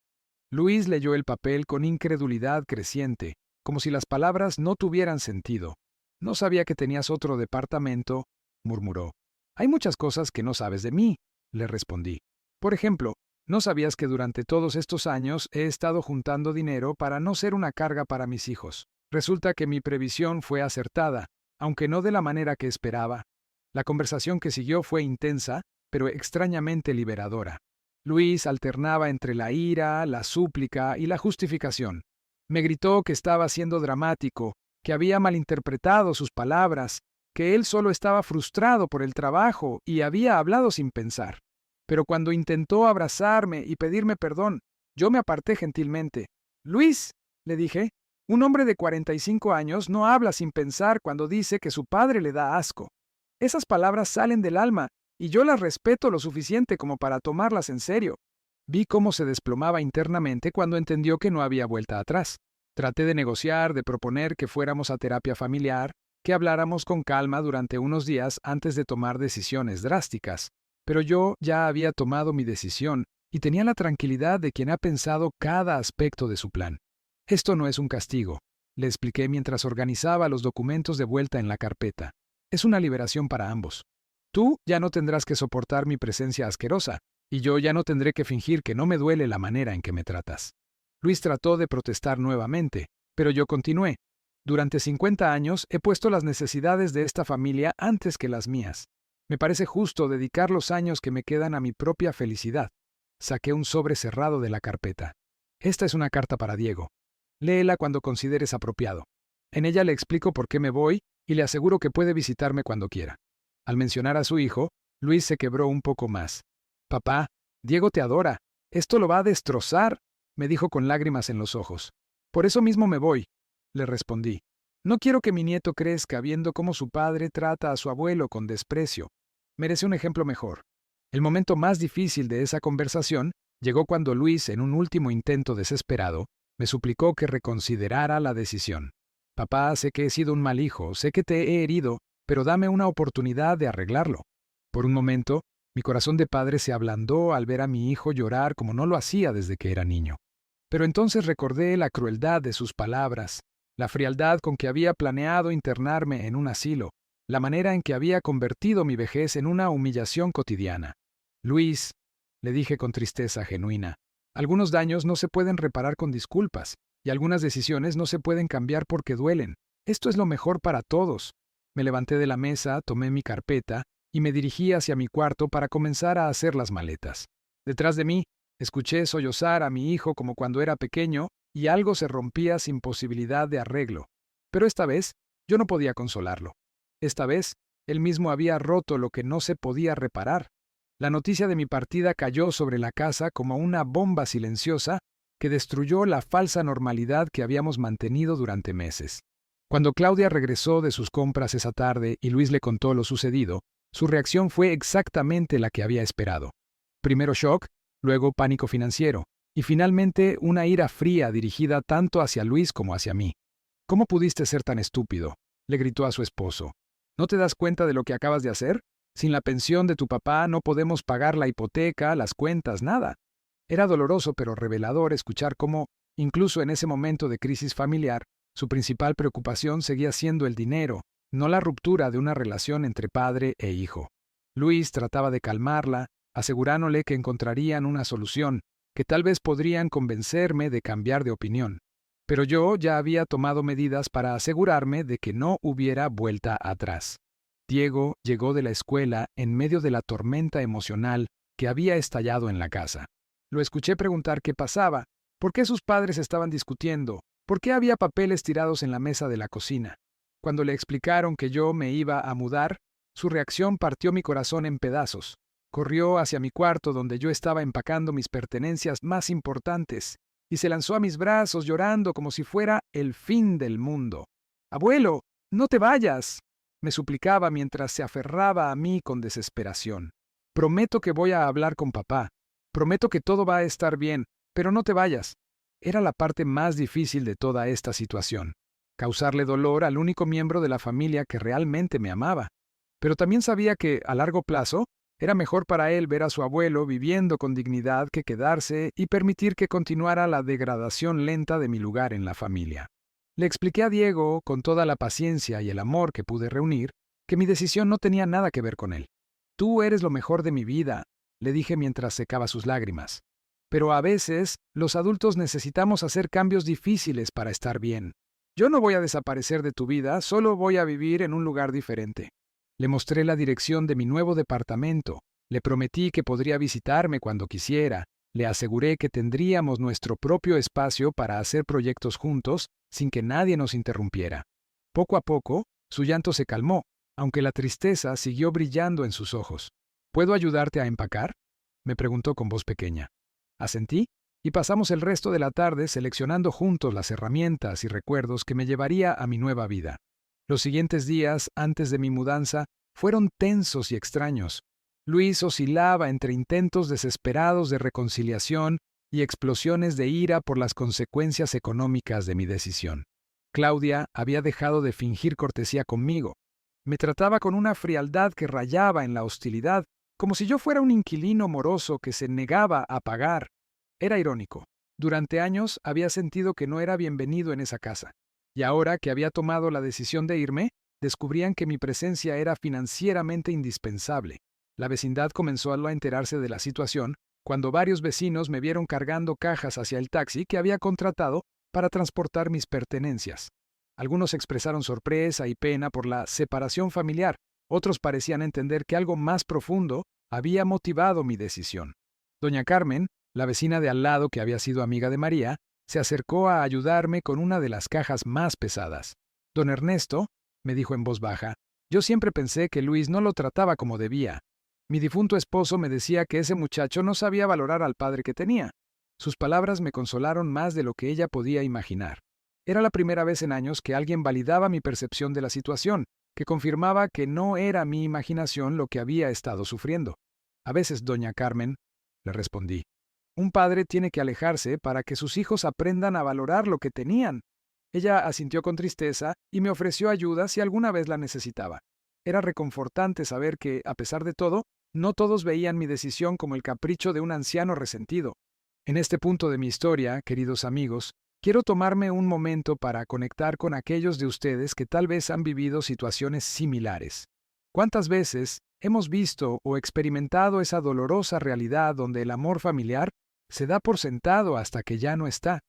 Luis leyó el papel con incredulidad creciente, como si las palabras no tuvieran sentido. «No sabía que tenías otro departamento», murmuró. Hay muchas cosas que no sabes de mí, le respondí. Por ejemplo, no sabías que durante todos estos años he estado juntando dinero para no ser una carga para mis hijos. Resulta que mi previsión fue acertada, aunque no de la manera que esperaba. La conversación que siguió fue intensa, pero extrañamente liberadora. Luis alternaba entre la ira, la súplica y la justificación. Me gritó que estaba siendo dramático, que había malinterpretado sus palabras, que él solo estaba frustrado por el trabajo y había hablado sin pensar. Pero cuando intentó abrazarme y pedirme perdón, yo me aparté gentilmente. Luis, le dije, un hombre de 45 años no habla sin pensar cuando dice que su padre le da asco. Esas palabras salen del alma, y yo las respeto lo suficiente como para tomarlas en serio. Vi cómo se desplomaba internamente cuando entendió que no había vuelta atrás. Traté de negociar, de proponer que fuéramos a terapia familiar, que habláramos con calma durante unos días antes de tomar decisiones drásticas. Pero yo ya había tomado mi decisión y tenía la tranquilidad de quien ha pensado cada aspecto de su plan. Esto no es un castigo, le expliqué mientras organizaba los documentos de vuelta en la carpeta. Es una liberación para ambos. Tú ya no tendrás que soportar mi presencia asquerosa, y yo ya no tendré que fingir que no me duele la manera en que me tratas. Luis trató de protestar nuevamente, pero yo continué. Durante 50 años he puesto las necesidades de esta familia antes que las mías. Me parece justo dedicar los años que me quedan a mi propia felicidad. Saqué un sobre cerrado de la carpeta. Esta es una carta para Diego. Léela cuando consideres apropiado. En ella le explico por qué me voy y le aseguro que puede visitarme cuando quiera. Al mencionar a su hijo, Luis se quebró un poco más. Papá, Diego te adora. Esto lo va a destrozar, me dijo con lágrimas en los ojos. Por eso mismo me voy, le respondí. No quiero que mi nieto crezca viendo cómo su padre trata a su abuelo con desprecio. Merece un ejemplo mejor. El momento más difícil de esa conversación llegó cuando Luis, en un último intento desesperado, me suplicó que reconsiderara la decisión. Papá, sé que he sido un mal hijo, sé que te he herido, pero dame una oportunidad de arreglarlo. Por un momento, mi corazón de padre se ablandó al ver a mi hijo llorar como no lo hacía desde que era niño. Pero entonces recordé la crueldad de sus palabras, la frialdad con que había planeado internarme en un asilo, la manera en que había convertido mi vejez en una humillación cotidiana. Luis, le dije con tristeza genuina, algunos daños no se pueden reparar con disculpas, y algunas decisiones no se pueden cambiar porque duelen. Esto es lo mejor para todos. Me levanté de la mesa, tomé mi carpeta y me dirigí hacia mi cuarto para comenzar a hacer las maletas. Detrás de mí, escuché sollozar a mi hijo como cuando era pequeño y algo se rompía sin posibilidad de arreglo. Pero esta vez, yo no podía consolarlo. Esta vez, él mismo había roto lo que no se podía reparar. La noticia de mi partida cayó sobre la casa como una bomba silenciosa que destruyó la falsa normalidad que habíamos mantenido durante meses. Cuando Claudia regresó de sus compras esa tarde y Luis le contó lo sucedido, su reacción fue exactamente la que había esperado. Primero shock, luego pánico financiero, y finalmente una ira fría dirigida tanto hacia Luis como hacia mí. ¿Cómo pudiste ser tan estúpido?, le gritó a su esposo. ¿No te das cuenta de lo que acabas de hacer? Sin la pensión de tu papá no podemos pagar la hipoteca, las cuentas, nada. Era doloroso pero revelador escuchar cómo, incluso en ese momento de crisis familiar, su principal preocupación seguía siendo el dinero, no la ruptura de una relación entre padre e hijo. Luis trataba de calmarla, asegurándole que encontrarían una solución, que tal vez podrían convencerme de cambiar de opinión. Pero yo ya había tomado medidas para asegurarme de que no hubiera vuelta atrás. Diego llegó de la escuela en medio de la tormenta emocional que había estallado en la casa. Lo escuché preguntar qué pasaba, por qué sus padres estaban discutiendo, por qué había papeles tirados en la mesa de la cocina. Cuando le explicaron que yo me iba a mudar, su reacción partió mi corazón en pedazos. Corrió hacia mi cuarto donde yo estaba empacando mis pertenencias más importantes y se lanzó a mis brazos llorando como si fuera el fin del mundo. «Abuelo, no te vayas», me suplicaba mientras se aferraba a mí con desesperación. «Prometo que voy a hablar con papá. Prometo que todo va a estar bien, pero no te vayas». Era la parte más difícil de toda esta situación. Causarle dolor al único miembro de la familia que realmente me amaba. Pero también sabía que, a largo plazo, era mejor para él ver a su abuelo viviendo con dignidad que quedarse y permitir que continuara la degradación lenta de mi lugar en la familia. Le expliqué a Diego, con toda la paciencia y el amor que pude reunir, que mi decisión no tenía nada que ver con él. Tú eres lo mejor de mi vida, le dije mientras secaba sus lágrimas. Pero a veces, los adultos necesitamos hacer cambios difíciles para estar bien. Yo no voy a desaparecer de tu vida, solo voy a vivir en un lugar diferente. Le mostré la dirección de mi nuevo departamento, le prometí que podría visitarme cuando quisiera, le aseguré que tendríamos nuestro propio espacio para hacer proyectos juntos sin que nadie nos interrumpiera. Poco a poco, su llanto se calmó, aunque la tristeza siguió brillando en sus ojos. ¿Puedo ayudarte a empacar?, me preguntó con voz pequeña. Asentí, y pasamos el resto de la tarde seleccionando juntos las herramientas y recuerdos que me llevaría a mi nueva vida. Los siguientes días, antes de mi mudanza, fueron tensos y extraños. Luis oscilaba entre intentos desesperados de reconciliación y explosiones de ira por las consecuencias económicas de mi decisión. Claudia había dejado de fingir cortesía conmigo. Me trataba con una frialdad que rayaba en la hostilidad, como si yo fuera un inquilino moroso que se negaba a pagar. Era irónico. Durante años había sentido que no era bienvenido en esa casa. Y ahora que había tomado la decisión de irme, descubrían que mi presencia era financieramente indispensable. La vecindad comenzó a enterarse de la situación cuando varios vecinos me vieron cargando cajas hacia el taxi que había contratado para transportar mis pertenencias. Algunos expresaron sorpresa y pena por la separación familiar, otros parecían entender que algo más profundo había motivado mi decisión. Doña Carmen, la vecina de al lado que había sido amiga de María, se acercó a ayudarme con una de las cajas más pesadas. Don Ernesto, me dijo en voz baja, yo siempre pensé que Luis no lo trataba como debía. Mi difunto esposo me decía que ese muchacho no sabía valorar al padre que tenía. Sus palabras me consolaron más de lo que ella podía imaginar. Era la primera vez en años que alguien validaba mi percepción de la situación, que confirmaba que no era mi imaginación lo que había estado sufriendo. A veces, doña Carmen, le respondí, un padre tiene que alejarse para que sus hijos aprendan a valorar lo que tenían. Ella asintió con tristeza y me ofreció ayuda si alguna vez la necesitaba. Era reconfortante saber que, a pesar de todo, no todos veían mi decisión como el capricho de un anciano resentido. En este punto de mi historia, queridos amigos, quiero tomarme un momento para conectar con aquellos de ustedes que tal vez han vivido situaciones similares. ¿Cuántas veces hemos visto o experimentado esa dolorosa realidad donde el amor familiar se da por sentado hasta que ya no está?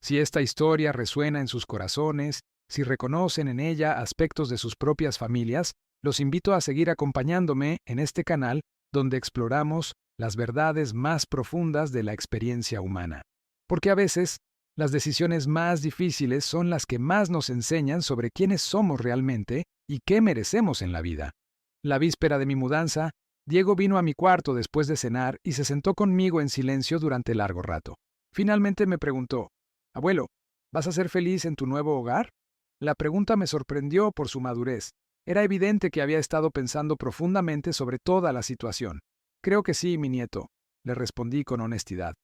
Si esta historia resuena en sus corazones, si reconocen en ella aspectos de sus propias familias, los invito a seguir acompañándome en este canal donde exploramos las verdades más profundas de la experiencia humana. Porque a veces, las decisiones más difíciles son las que más nos enseñan sobre quiénes somos realmente y qué merecemos en la vida. La víspera de mi mudanza, Diego vino a mi cuarto después de cenar y se sentó conmigo en silencio durante largo rato. Finalmente me preguntó, «Abuelo, ¿vas a ser feliz en tu nuevo hogar?». La pregunta me sorprendió por su madurez. Era evidente que había estado pensando profundamente sobre toda la situación. «Creo que sí, mi nieto», le respondí con honestidad.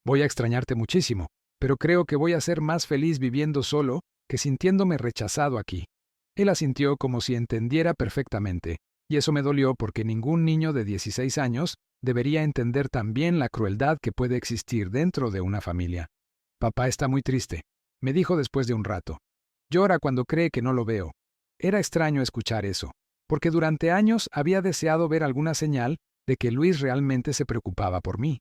«Voy a extrañarte muchísimo, pero creo que voy a ser más feliz viviendo solo que sintiéndome rechazado aquí». Él asintió como si entendiera perfectamente, y eso me dolió porque ningún niño de 16 años debería entender también la crueldad que puede existir dentro de una familia. «Papá está muy triste», me dijo después de un rato. «Llora cuando cree que no lo veo». Era extraño escuchar eso, porque durante años había deseado ver alguna señal de que Luis realmente se preocupaba por mí.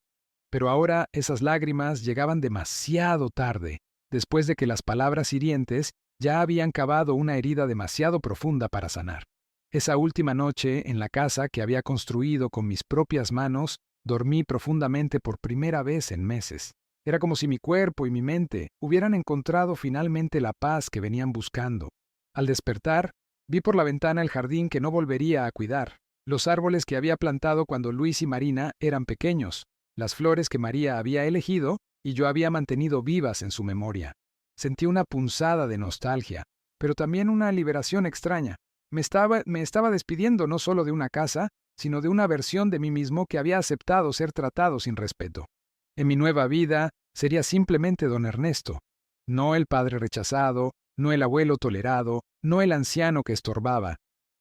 Pero ahora esas lágrimas llegaban demasiado tarde, después de que las palabras hirientes ya habían cavado una herida demasiado profunda para sanar. Esa última noche, en la casa que había construido con mis propias manos, dormí profundamente por primera vez en meses. Era como si mi cuerpo y mi mente hubieran encontrado finalmente la paz que venían buscando. Al despertar, vi por la ventana el jardín que no volvería a cuidar, los árboles que había plantado cuando Luis y Marina eran pequeños, las flores que María había elegido y yo había mantenido vivas en su memoria. Sentí una punzada de nostalgia, pero también una liberación extraña. Me estaba despidiendo no solo de una casa, sino de una versión de mí mismo que había aceptado ser tratado sin respeto. En mi nueva vida sería simplemente don Ernesto, no el padre rechazado, no el abuelo tolerado, no el anciano que estorbaba.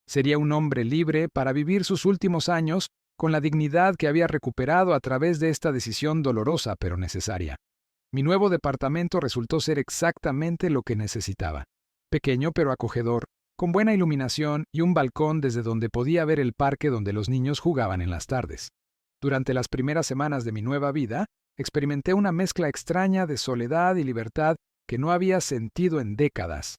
Sería un hombre libre para vivir sus últimos años con la dignidad que había recuperado a través de esta decisión dolorosa pero necesaria. Mi nuevo departamento resultó ser exactamente lo que necesitaba. Pequeño pero acogedor, con buena iluminación y un balcón desde donde podía ver el parque donde los niños jugaban en las tardes. Durante las primeras semanas de mi nueva vida, experimenté una mezcla extraña de soledad y libertad que no había sentido en décadas.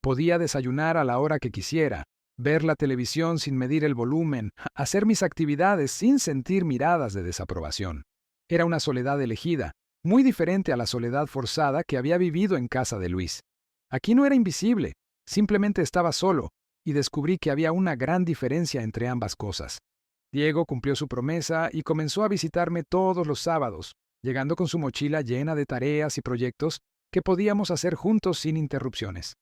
Podía desayunar a la hora que quisiera, ver la televisión sin medir el volumen, hacer mis actividades sin sentir miradas de desaprobación. Era una soledad elegida, muy diferente a la soledad forzada que había vivido en casa de Luis. Aquí no era invisible, simplemente estaba solo, y descubrí que había una gran diferencia entre ambas cosas. Diego cumplió su promesa y comenzó a visitarme todos los sábados, llegando con su mochila llena de tareas y proyectos que podíamos hacer juntos sin interrupciones.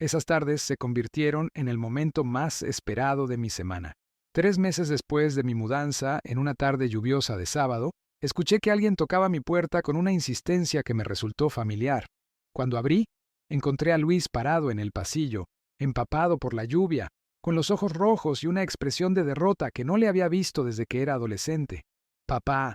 Esas tardes se convirtieron en el momento más esperado de mi semana. 3 meses después de mi mudanza, en una tarde lluviosa de sábado, escuché que alguien tocaba mi puerta con una insistencia que me resultó familiar. Cuando abrí, encontré a Luis parado en el pasillo, empapado por la lluvia, con los ojos rojos y una expresión de derrota que no le había visto desde que era adolescente. «Papá»,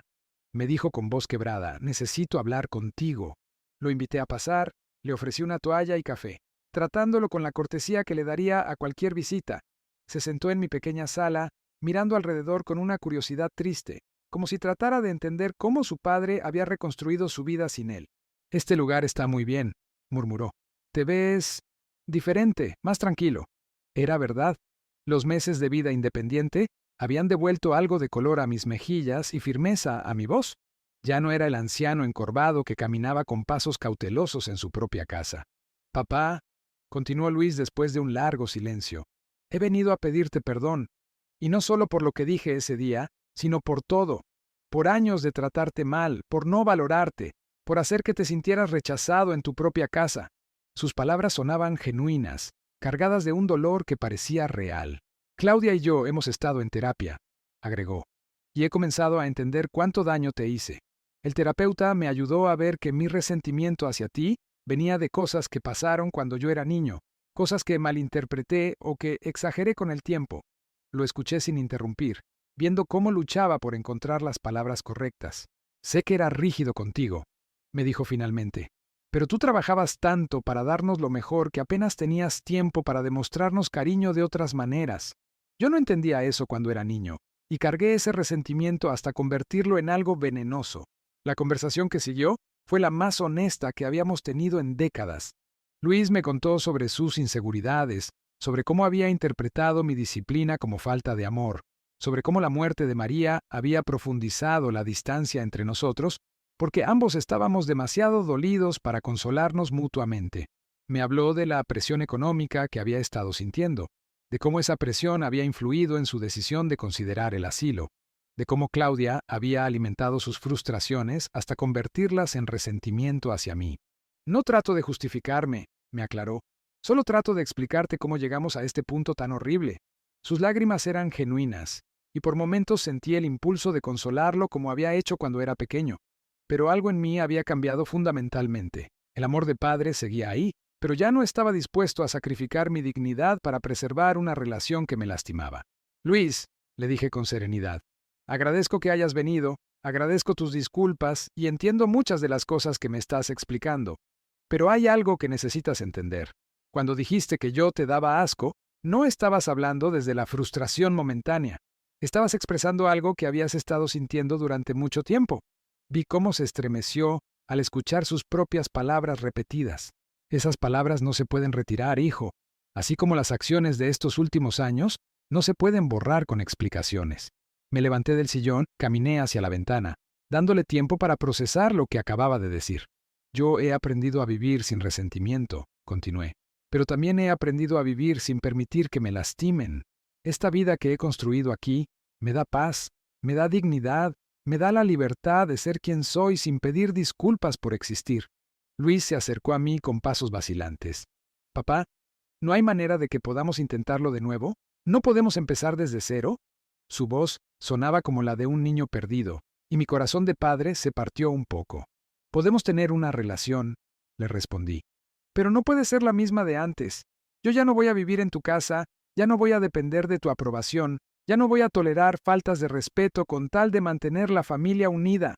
me dijo con voz quebrada, «necesito hablar contigo». Lo invité a pasar, le ofrecí una toalla y café, tratándolo con la cortesía que le daría a cualquier visita. Se sentó en mi pequeña sala, mirando alrededor con una curiosidad triste, como si tratara de entender cómo su padre había reconstruido su vida sin él. «Este lugar está muy bien», murmuró. «Te ves diferente, más tranquilo». Era verdad. Los meses de vida independiente habían devuelto algo de color a mis mejillas y firmeza a mi voz. Ya no era el anciano encorvado que caminaba con pasos cautelosos en su propia casa. «Papá», continuó Luis después de un largo silencio, «he venido a pedirte perdón, y no solo por lo que dije ese día, sino por todo, por años de tratarte mal, por no valorarte, por hacer que te sintieras rechazado en tu propia casa». Sus palabras sonaban genuinas, cargadas de un dolor que parecía real. «Claudia y yo hemos estado en terapia», agregó, «y he comenzado a entender cuánto daño te hice. El terapeuta me ayudó a ver que mi resentimiento hacia ti venía de cosas que pasaron cuando yo era niño, cosas que malinterpreté o que exageré con el tiempo». Lo escuché sin interrumpir, viendo cómo luchaba por encontrar las palabras correctas. «Sé que era rígido contigo», me dijo finalmente, «pero tú trabajabas tanto para darnos lo mejor que apenas tenías tiempo para demostrarnos cariño de otras maneras. Yo no entendía eso cuando era niño, y cargué ese resentimiento hasta convertirlo en algo venenoso». La conversación que siguió fue la más honesta que habíamos tenido en décadas. Luis me contó sobre sus inseguridades, sobre cómo había interpretado mi disciplina como falta de amor, sobre cómo la muerte de María había profundizado la distancia entre nosotros, porque ambos estábamos demasiado dolidos para consolarnos mutuamente. Me habló de la presión económica que había estado sintiendo, de cómo esa presión había influido en su decisión de considerar el asilo, de cómo Claudia había alimentado sus frustraciones hasta convertirlas en resentimiento hacia mí. «No trato de justificarme», me aclaró, «solo trato de explicarte cómo llegamos a este punto tan horrible». Sus lágrimas eran genuinas, y por momentos sentí el impulso de consolarlo como había hecho cuando era pequeño. Pero algo en mí había cambiado fundamentalmente. El amor de padre seguía ahí, pero ya no estaba dispuesto a sacrificar mi dignidad para preservar una relación que me lastimaba. «Luis», le dije con serenidad, «agradezco que hayas venido, agradezco tus disculpas y entiendo muchas de las cosas que me estás explicando. Pero hay algo que necesitas entender. Cuando dijiste que yo te daba asco, no estabas hablando desde la frustración momentánea. Estabas expresando algo que habías estado sintiendo durante mucho tiempo». Vi cómo se estremeció al escuchar sus propias palabras repetidas. «Esas palabras no se pueden retirar, hijo, así como las acciones de estos últimos años no se pueden borrar con explicaciones». Me levanté del sillón, caminé hacia la ventana, dándole tiempo para procesar lo que acababa de decir. «Yo he aprendido a vivir sin resentimiento», continué, «pero también he aprendido a vivir sin permitir que me lastimen. Esta vida que he construido aquí me da paz, me da dignidad, me da la libertad de ser quien soy sin pedir disculpas por existir». Luis se acercó a mí con pasos vacilantes. «Papá, ¿no hay manera de que podamos intentarlo de nuevo? ¿No podemos empezar desde cero?» Su voz sonaba como la de un niño perdido, y mi corazón de padre se partió un poco. «Podemos tener una relación», le respondí, «pero no puede ser la misma de antes. Yo ya no voy a vivir en tu casa, ya no voy a depender de tu aprobación, ya no voy a tolerar faltas de respeto con tal de mantener la familia unida».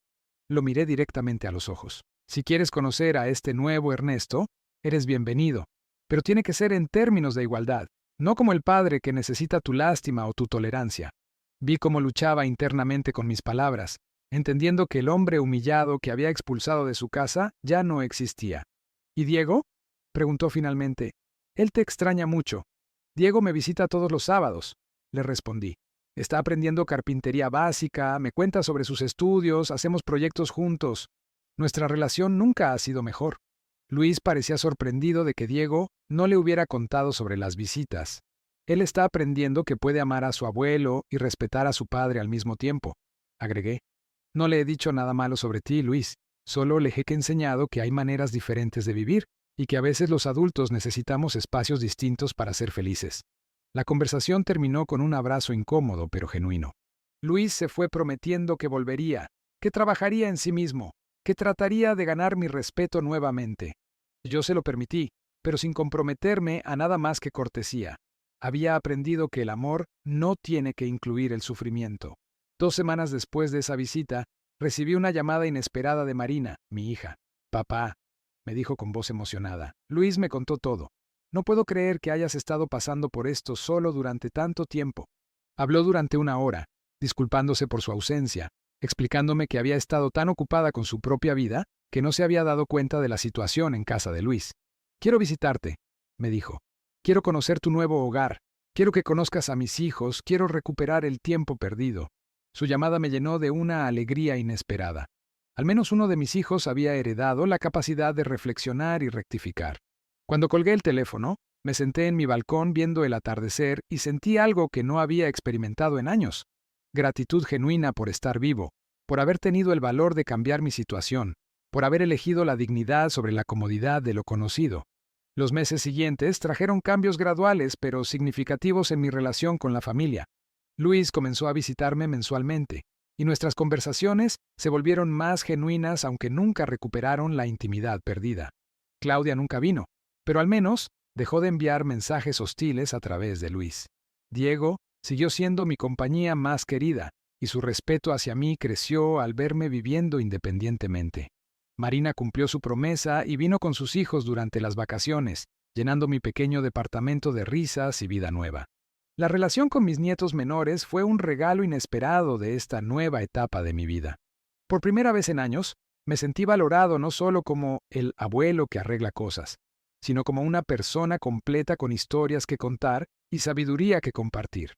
Lo miré directamente a los ojos. «Si quieres conocer a este nuevo Ernesto, eres bienvenido, pero tiene que ser en términos de igualdad. no como el padre que necesita tu lástima o tu tolerancia. Vi cómo luchaba internamente con mis palabras, entendiendo que el hombre humillado que había expulsado de su casa ya no existía. ¿Y Diego? Preguntó finalmente. Él te extraña mucho. Diego me visita todos los sábados, le respondí. Está aprendiendo carpintería básica, me cuenta sobre sus estudios, hacemos proyectos juntos. Nuestra relación nunca ha sido mejor. Luis parecía sorprendido de que Diego no le hubiera contado sobre las visitas. Él está aprendiendo que puede amar a su abuelo y respetar a su padre al mismo tiempo, agregué. No le he dicho nada malo sobre ti, Luis. Solo le he enseñado que hay maneras diferentes de vivir y que a veces los adultos necesitamos espacios distintos para ser felices. La conversación terminó con un abrazo incómodo pero genuino. Luis se fue prometiendo que volvería, que trabajaría en sí mismo, que trataría de ganar mi respeto nuevamente. Yo se lo permití, pero sin comprometerme a nada más que cortesía. Había aprendido que el amor no tiene que incluir el sufrimiento. 2 semanas después de esa visita, recibí una llamada inesperada de Marina, mi hija. Papá, me dijo con voz emocionada. Luis me contó todo. No puedo creer que hayas estado pasando por esto solo durante tanto tiempo. Habló durante 1 hora, disculpándose por su ausencia, explicándome que había estado tan ocupada con su propia vida que no se había dado cuenta de la situación en casa de Luis. Quiero visitarte, me dijo. Quiero conocer tu nuevo hogar. Quiero que conozcas a mis hijos. Quiero recuperar el tiempo perdido. Su llamada me llenó de una alegría inesperada. Al menos uno de mis hijos había heredado la capacidad de reflexionar y rectificar. Cuando colgué el teléfono, me senté en mi balcón viendo el atardecer y sentí algo que no había experimentado en años. Gratitud genuina por estar vivo, por haber tenido el valor de cambiar mi situación, por haber elegido la dignidad sobre la comodidad de lo conocido. Los meses siguientes trajeron cambios graduales pero significativos en mi relación con la familia. Luis comenzó a visitarme mensualmente, y nuestras conversaciones se volvieron más genuinas aunque nunca recuperaron la intimidad perdida. Claudia nunca vino, pero al menos dejó de enviar mensajes hostiles a través de Luis. Diego siguió siendo mi compañía más querida, y su respeto hacia mí creció al verme viviendo independientemente. Marina cumplió su promesa y vino con sus hijos durante las vacaciones, llenando mi pequeño departamento de risas y vida nueva. La relación con mis nietos menores fue un regalo inesperado de esta nueva etapa de mi vida. Por primera vez en años, me sentí valorado no solo como el abuelo que arregla cosas, sino como una persona completa con historias que contar y sabiduría que compartir.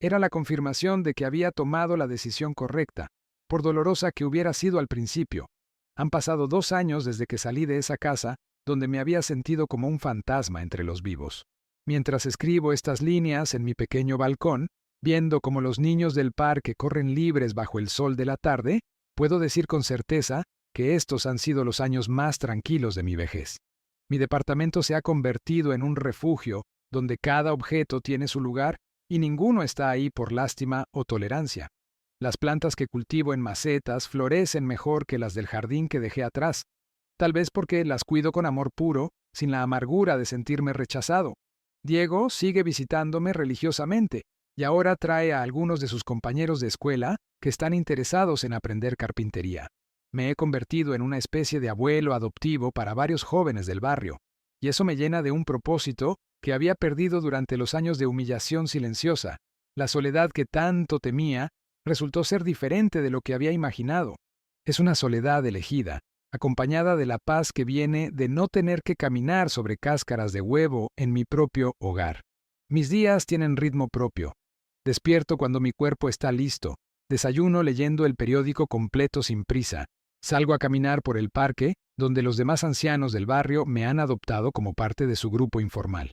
Era la confirmación de que había tomado la decisión correcta, por dolorosa que hubiera sido al principio. Han pasado 2 años desde que salí de esa casa, donde me había sentido como un fantasma entre los vivos. Mientras escribo estas líneas en mi pequeño balcón, viendo cómo los niños del parque corren libres bajo el sol de la tarde, puedo decir con certeza que estos han sido los años más tranquilos de mi vejez. Mi departamento se ha convertido en un refugio donde cada objeto tiene su lugar y ninguno está ahí por lástima o tolerancia. Las plantas que cultivo en macetas florecen mejor que las del jardín que dejé atrás, tal vez porque las cuido con amor puro, sin la amargura de sentirme rechazado. Diego sigue visitándome religiosamente y ahora trae a algunos de sus compañeros de escuela que están interesados en aprender carpintería. Me he convertido en una especie de abuelo adoptivo para varios jóvenes del barrio, y eso me llena de un propósito que había perdido durante los años de humillación silenciosa. La soledad que tanto temía resultó ser diferente de lo que había imaginado. Es una soledad elegida, acompañada de la paz que viene de no tener que caminar sobre cáscaras de huevo en mi propio hogar. Mis días tienen ritmo propio. Despierto cuando mi cuerpo está listo, desayuno leyendo el periódico completo sin prisa, salgo a caminar por el parque, donde los demás ancianos del barrio me han adoptado como parte de su grupo informal.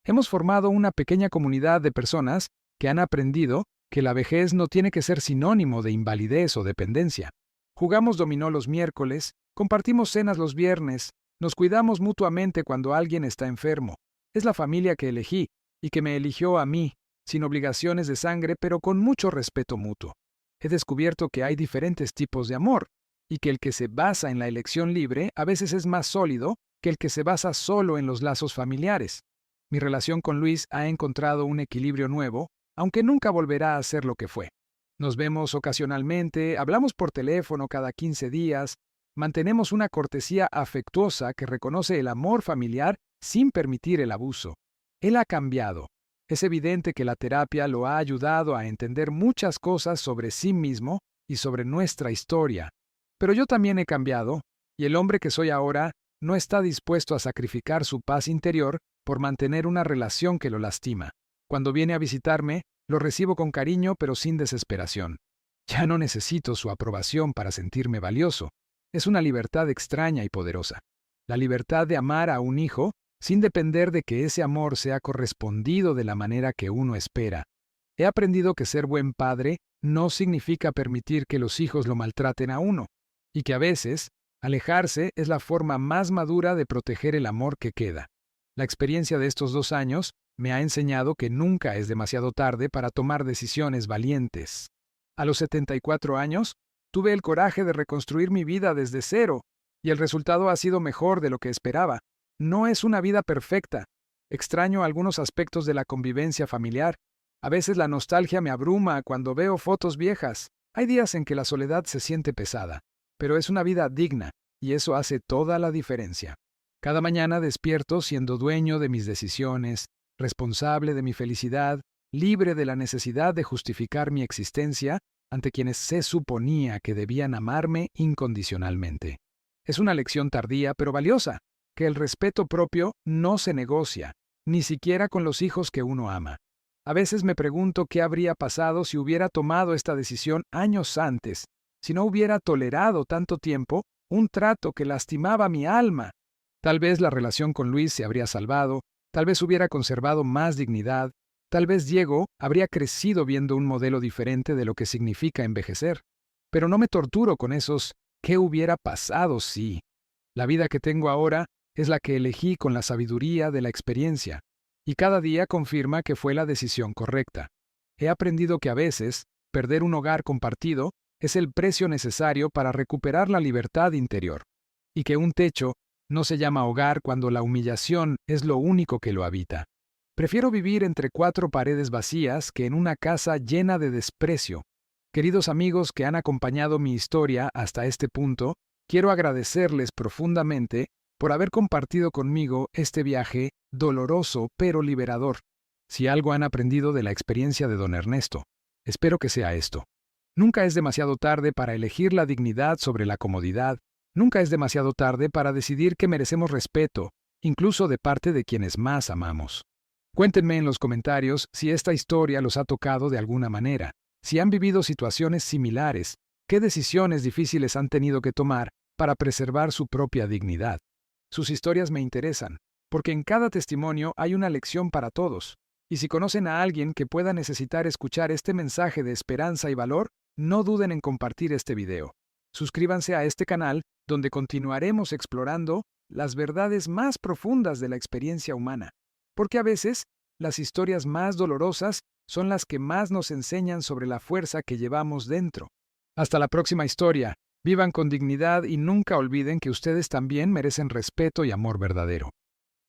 Hemos formado una pequeña comunidad de personas que han aprendido que la vejez no tiene que ser sinónimo de invalidez o dependencia. Jugamos dominó los miércoles, compartimos cenas los viernes, nos cuidamos mutuamente cuando alguien está enfermo. Es la familia que elegí y que me eligió a mí, sin obligaciones de sangre, pero con mucho respeto mutuo. He descubierto que hay diferentes tipos de amor, y que el que se basa en la elección libre a veces es más sólido que el que se basa solo en los lazos familiares. Mi relación con Luis ha encontrado un equilibrio nuevo, aunque nunca volverá a ser lo que fue. Nos vemos ocasionalmente, hablamos por teléfono cada 15 días, mantenemos una cortesía afectuosa que reconoce el amor familiar sin permitir el abuso. Él ha cambiado. Es evidente que la terapia lo ha ayudado a entender muchas cosas sobre sí mismo y sobre nuestra historia. Pero yo también he cambiado, y el hombre que soy ahora no está dispuesto a sacrificar su paz interior por mantener una relación que lo lastima. Cuando viene a visitarme, lo recibo con cariño pero sin desesperación. Ya no necesito su aprobación para sentirme valioso. Es una libertad extraña y poderosa. La libertad de amar a un hijo sin depender de que ese amor sea correspondido de la manera que uno espera. He aprendido que ser buen padre no significa permitir que los hijos lo maltraten a uno, y que a veces, alejarse es la forma más madura de proteger el amor que queda. La experiencia de estos 2 años me ha enseñado que nunca es demasiado tarde para tomar decisiones valientes. A los 74 años, tuve el coraje de reconstruir mi vida desde cero, y el resultado ha sido mejor de lo que esperaba. No es una vida perfecta. Extraño algunos aspectos de la convivencia familiar. A veces la nostalgia me abruma cuando veo fotos viejas. Hay días en que la soledad se siente pesada, pero es una vida digna, y eso hace toda la diferencia. Cada mañana despierto siendo dueño de mis decisiones, responsable de mi felicidad, libre de la necesidad de justificar mi existencia ante quienes se suponía que debían amarme incondicionalmente. Es una lección tardía pero valiosa, que el respeto propio no se negocia, ni siquiera con los hijos que uno ama. A veces me pregunto qué habría pasado si hubiera tomado esta decisión años antes, si no hubiera tolerado tanto tiempo un trato que lastimaba mi alma. Tal vez la relación con Luis se habría salvado, tal vez hubiera conservado más dignidad, tal vez Diego habría crecido viendo un modelo diferente de lo que significa envejecer. Pero no me torturo con esos ¿qué hubiera pasado si? La vida que tengo ahora es la que elegí con la sabiduría de la experiencia, y cada día confirma que fue la decisión correcta. He aprendido que a veces, perder un hogar compartido es el precio necesario para recuperar la libertad interior, y que un techo no se llama hogar cuando la humillación es lo único que lo habita. Prefiero vivir entre 4 paredes vacías que en una casa llena de desprecio. Queridos amigos que han acompañado mi historia hasta este punto, quiero agradecerles profundamente por haber compartido conmigo este viaje doloroso pero liberador. Si algo han aprendido de la experiencia de don Ernesto, espero que sea esto. Nunca es demasiado tarde para elegir la dignidad sobre la comodidad. Nunca es demasiado tarde para decidir que merecemos respeto, incluso de parte de quienes más amamos. Cuéntenme en los comentarios si esta historia los ha tocado de alguna manera, si han vivido situaciones similares, qué decisiones difíciles han tenido que tomar para preservar su propia dignidad. Sus historias me interesan, porque en cada testimonio hay una lección para todos. Y si conocen a alguien que pueda necesitar escuchar este mensaje de esperanza y valor, no duden en compartir este video. Suscríbanse a este canal, donde continuaremos explorando las verdades más profundas de la experiencia humana. Porque a veces, las historias más dolorosas son las que más nos enseñan sobre la fuerza que llevamos dentro. Hasta la próxima historia. Vivan con dignidad y nunca olviden que ustedes también merecen respeto y amor verdadero.